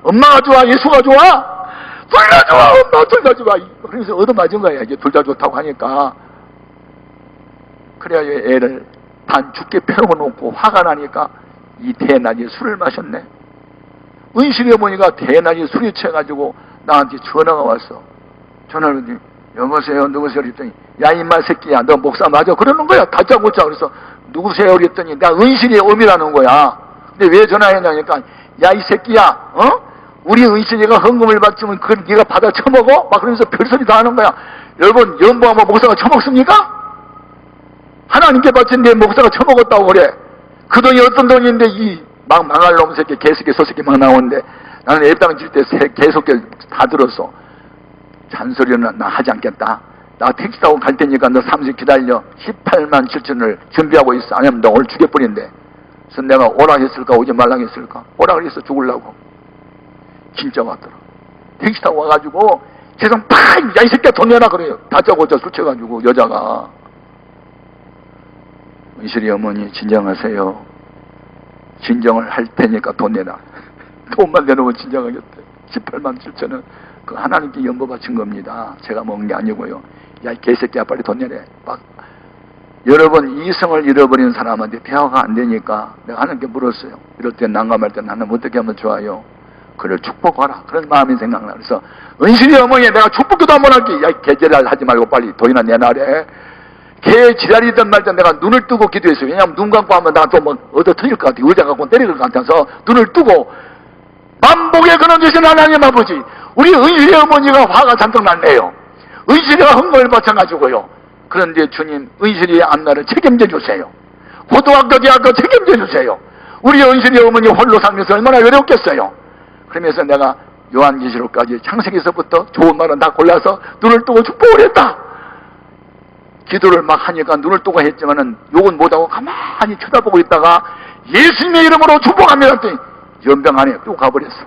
엄마가 좋아 예수가 좋아? 둘 다 좋아. 엄마 둘 다 좋아. 그래서 얻어맞은 거야. 이제 둘 다 좋다고 하니까. 그래야 애를 반 죽게 패놓고 화가 나니까 이 대낮에 술을 마셨네. 은실이 어머니가 대낮에 술이 취해가지고 나한테 전화가 왔어. 전화를 했더니 여보세요 누구세요 그랬더니 야 임마 새끼야 너 목사 맞아 그러는 거야. 다짜고짜. 그래서 누구세요 그랬더니 나 은실이의 어미라는 거야. 근데 왜 전화했냐니까 야 이 새끼야 우리 은실이가 헌금을 받으면 그걸 네가 받아 처먹어? 막 그러면서 별소리 다 하는 거야. 여러분 연보하면 목사가 처먹습니까? 하나님께 바친데 목사가 처먹었다고 그래. 그 돈이 어떤 돈인데 이 막 망할 놈 새끼 개새끼 소새끼 막 나오는데 나는 예배당 질 때 계속 다 들었어. 잔소리는 나 하지 않겠다. 나 택시 타고 갈 테니까 너 30 기다려. 18만 7천을 준비하고 있어. 아니면 너 오늘 죽여버린대. 그래서 내가 오라 했을까 오지 말라 했을까? 오라 그랬어. 죽으려고. 진짜 왔더라. 택시 타고 와가지고 세상 팍! 야 이 새끼야 돈 내놔 그래요. 다짜고짜 술 취해가지고 여자가. 은실이 어머니 진정하세요. 진정을 할 테니까 돈 내놔. 돈만 내놓으면 진정하겠대. 18만 7천은 그 하나님께 연보 바친 겁니다. 제가 먹은 게 아니고요. 야 이 개새끼야 빨리 돈 내래. 막 여러분 이성을 잃어버린 사람한테 대화가 안 되니까 내가 하나님께 물었어요. 이럴 때 난감할 때 나는 어떻게 하면 좋아요? 그를 축복하라. 그런 마음이 생각나. 그래서 은실이 어머니 내가 축복도 한번 할게. 야 개지랄 하지 말고 빨리 돈이나 내놔래. 개 지랄이든 말든 내가 눈을 뜨고 기도했어요. 왜냐하면 눈 감고 하면 나 좀 얻어 터질 것 같아. 의자 갖고 때릴 것 같아서 눈을 뜨고 만복에 끊어주신 하나님 아버지 우리 은실이 어머니가 화가 잔뜩 났네요. 은실이가 헌금을 바쳐가지고요. 그런데 주님 은실이의 앞날을 책임져 주세요. 고등학교 대학교 책임져 주세요. 우리 은실이 어머니 홀로 살면서 얼마나 외롭겠어요. 그러면서 내가 요한계시록까지 창세기서부터 좋은 말은 다 골라서 눈을 뜨고 축복을 했다. 기도를 막 하니까 눈을 뜨고 했지만은 욕은 못하고 가만히 쳐다보고 있다가 예수님의 이름으로 축복합니다 했더니 연병 안에 또 가버렸어.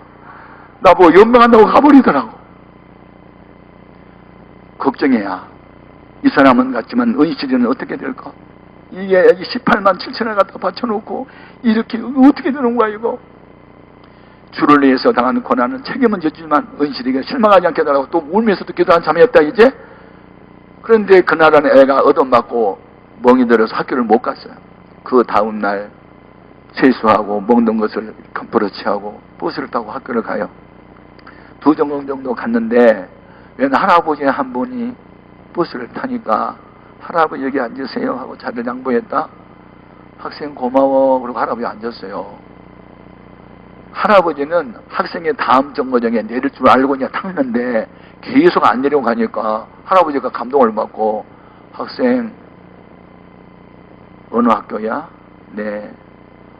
나보고 연병한다고 가버리더라고. 걱정해야 이 사람은 같지만 은실이는 어떻게 될까? 이게 18만 7천을 갖다 바쳐놓고 이렇게 어떻게 되는 거야 이거? 주를 위해서 당하는 고난은 책임은 졌지만 은실이가 실망하지 않게 달라고 또 울면서도 기도 한참 했다 이제. 그런데 그날은 애가 얻어맞고 멍이 들어서 학교를 못 갔어요. 그 다음날 세수하고 먹는 것을 컴프러치하고 버스를 타고 학교를 가요. 2정거장 정도 갔는데 웬 할아버지 한 분이 버스를 타니까 할아버지 여기 앉으세요 하고 자리를 양보했다. 학생 고마워 그러고 할아버지 앉았어요. 할아버지는 학생의 다음 정거장에 내릴 줄 알고 그냥 탔는데 계속 안 내려고 가니까 할아버지가 감동을 받고 학생 어느 학교야? 네.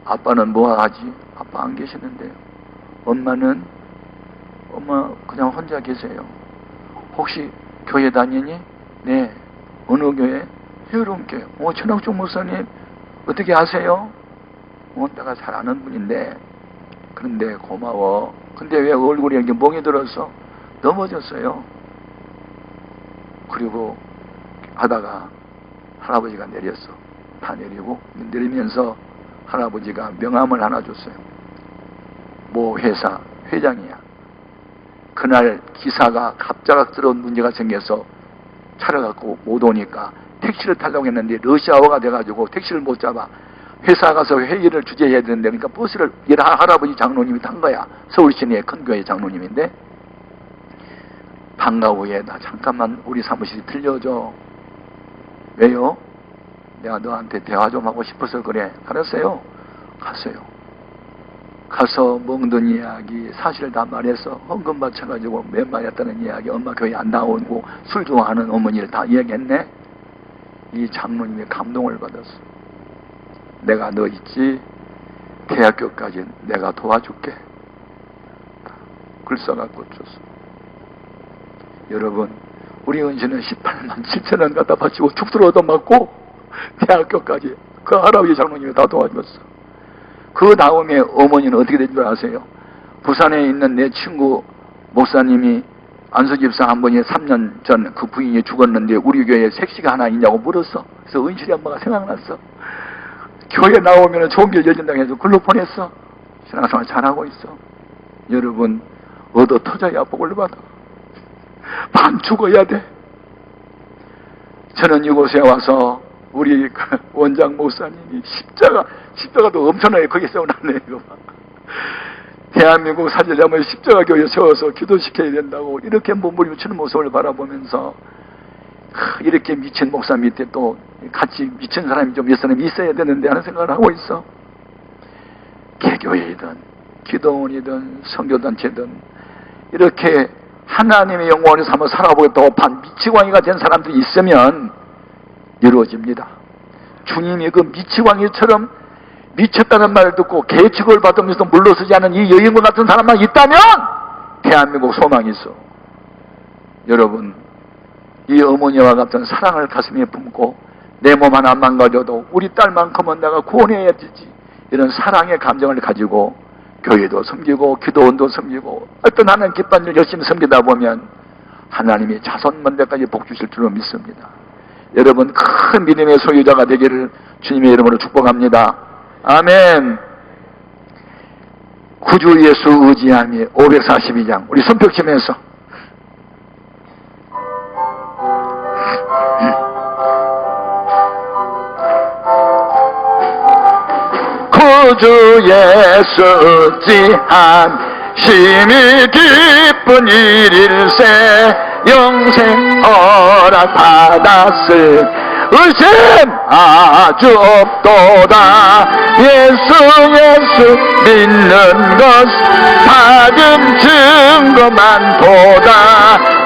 아빠는 뭐 하지? 아빠 안 계시는데요. 엄마는? 엄마 그냥 혼자 계세요. 혹시 교회 다니니? 네. 어느 교회? 효롱교회. 천학종 목사님 어떻게 아세요? 내가 잘 아는 분인데 그런데 고마워. 근데 왜 얼굴이 이렇게 멍이 들어서 넘어졌어요. 그리고 하다가 할아버지가 내렸어. 다 내리고 내리면서 할아버지가 명함을 하나 줬어요. 모 회사 회장이야. 그날 기사가 갑작스러운 문제가 생겨서 차를 갖고 못 오니까 택시를 타려고 했는데 러시아어가 돼가지고 택시를 못 잡아. 회사 가서 회의를 주재해야 되는데 그러니까 버스를 할아버지 장로님이 탄 거야. 서울 시내의 큰 교회 장로님인데 방과 후에 나 잠깐만 우리 사무실이 들려줘. 왜요? 내가 너한테 대화 좀 하고 싶어서 그래. 알았어요. 갔어요. 가서 먹던 이야기 사실 다 말해서 헌금 바쳐가지고 몇 마리 했다는 이야기, 엄마 교회 안 나오고 술 좋아하는 어머니를 다 이야기했네. 이 장로님이 감동을 받았어. 내가 너 있지? 대학교까지 내가 도와줄게. 글 써갖고 줬어. 여러분, 우리 은신은 18만 7천원 갖다 바치고 축수를 얻어맞고 대학교까지 그 할아버지 장로님이 다 도와줬어. 그 다음에 어머니는 어떻게 된 줄 아세요? 부산에 있는 내 친구 목사님이 안수집사 한 분이 3년 전 그 부인이 죽었는데 우리 교회에 색시가 하나 있냐고 물었어. 그래서 은실이 엄마가 생각났어. 교회 나오면 좋은 길 열린다고 해서 글로 보냈어. 신앙생활 잘하고 있어. 여러분, 얻어 터져야 복을 받아. 반 죽어야 돼. 저는 이곳에 와서 우리 원장 목사님이 십자가도 엄청나게 거기 세워놨네. 이거 봐. 대한민국 살려면 십자가 교회 세워서 기도시켜야 된다고 이렇게 몸부림치는 모습을 바라보면서 이렇게 미친 목사 밑에 또 같이 미친 사람이 좀 몇 사람이 있어야 되는데 하는 생각을 하고 있어. 개교회이든 기도원이든 선교단체든 이렇게 하나님의 영광을 삼아 살아보겠다고 반 미치광이가 된 사람들이 있으면 이루어집니다. 주님이 그 미치광이처럼 미쳤다는 말을 듣고 계측을 받으면서 물러서지 않은 이 여인과 같은 사람만 있다면 대한민국 소망이 있어. 여러분, 이 어머니와 같은 사랑을 가슴에 품고 내 몸 하나 망가져도 우리 딸만큼은 내가 구원해야 되지, 이런 사랑의 감정을 가지고 교회도 섬기고 기도원도 섬기고 어떤 하나님 기쁜 일 열심히 섬기다 보면 하나님이 자손 먼데까지 복 주실 줄로 믿습니다. 여러분, 큰 믿음의 소유자가 되기를 주님의 이름으로 축복합니다. 아멘. 구주 예수 의지함이 542장 우리 손뼉 치면서 구주 예수 의지함 심히 기쁜 일일세 영생 허락 받았을 의심 아주 없도다. 예수 믿는 것 받은 증거 많도다.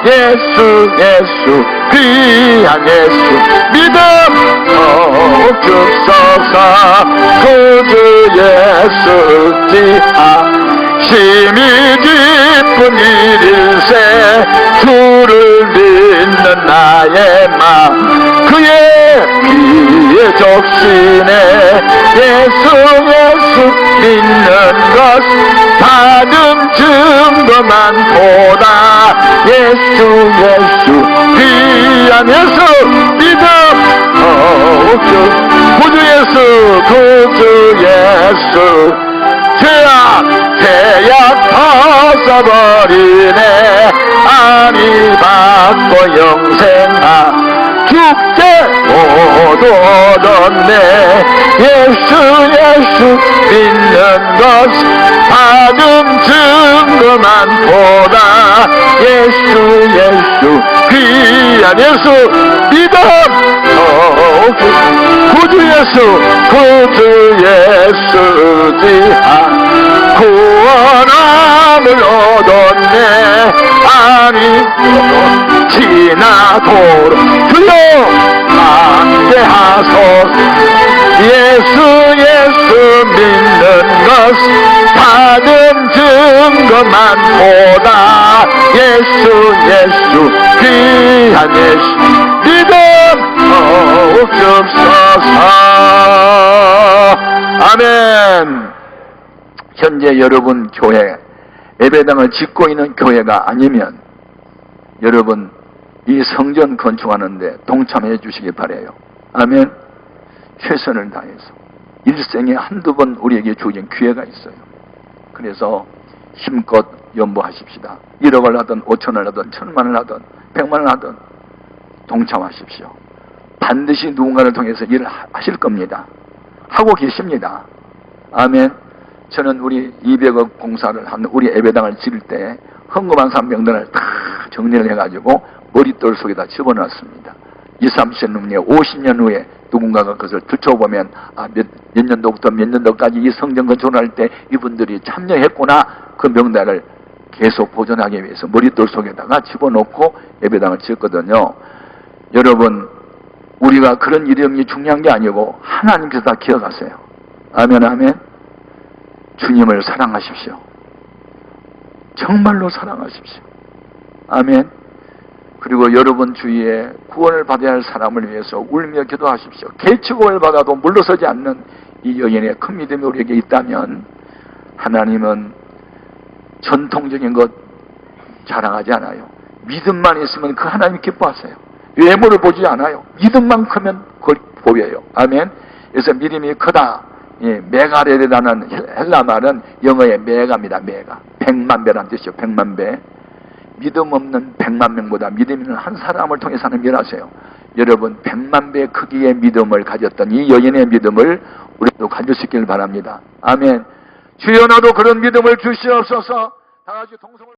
예수 예수 귀한 예수 믿음 더욱 주소서 구주 예수 지하심이 기쁜 일일세 주를 믿는 나의 마음 그의 피에 적시네 예수 예수 믿는 것 받은 증거만 보다 예수 예수 귀한 예수 믿음 구주 예수 구주 예수 죄악 벗어버리네 아니 받고 영생아 죽게 못 얻었네 예수 예수 믿는 것 받은 증거만 보다 예수 예수 귀한 예수 믿음 구주 예수 구주 예수 구원함을 얻었네 아니 지나도록 주여 함께하소서 예수 예수 믿는 것 받은 증거만 보다 예수 예수 귀한 예수 믿음 더욱 주옵소서 아멘. 현재 여러분 교회 예배당을 짓고 있는 교회가 아니면 여러분 이 성전 건축하는데 동참해 주시기 바라요. 아멘. 최선을 다해서 일생에 한두 번 우리에게 주어진 기회가 있어요. 그래서 힘껏 연보하십시다. 1억을 하든 5천을 하든 1000만을 하든 100만을 하든 동참하십시오. 반드시 누군가를 통해서 일을 하실 겁니다. 하고 계십니다. 아멘. 저는 우리 200억 공사를 한 우리 예배당을 지을 때 헌금한 사람 명단을 다 정리를 해가지고 머릿돌 속에다 집어넣었습니다. 20, 30년 후에 50년 후에 누군가가 그것을 들춰보면 몇 년도부터 몇 년도까지 이 성전 건축을 할 때 이분들이 참여했구나 그 명단을 계속 보존하기 위해서 머릿돌 속에다가 집어넣고 예배당을 지었거든요. 여러분 우리가 그런 이름이 중요한 게 아니고 하나님께서 다 기억하세요. 아멘 아멘. 주님을 사랑하십시오. 정말로 사랑하십시오. 아멘. 그리고 여러분 주위에 구원을 받아야 할 사람을 위해서 울며 기도하십시오. 개치고를 받아도 물러서지 않는 이 여인의 큰 믿음이 우리에게 있다면 하나님은 전통적인 것 자랑하지 않아요. 믿음만 있으면 그 하나님 기뻐하세요. 외모를 보지 않아요. 믿음만 크면 그걸 보여요. 아멘. 그래서 믿음이 크다. 예, 메가레라는 헬라 말은 영어의 메가입니다. 메가. 100만 배라는 뜻이죠. 100만 배. 믿음 없는 100만 명보다 믿음 있는 한 사람을 통해서 하는 일 하세요. 여러분 100만 배 크기의 믿음을 가졌던 이 여인의 믿음을 우리도 가질 수 있기를 바랍니다. 아멘. 주여 나도 그런 믿음을 주시옵소서. 다 같이 동성을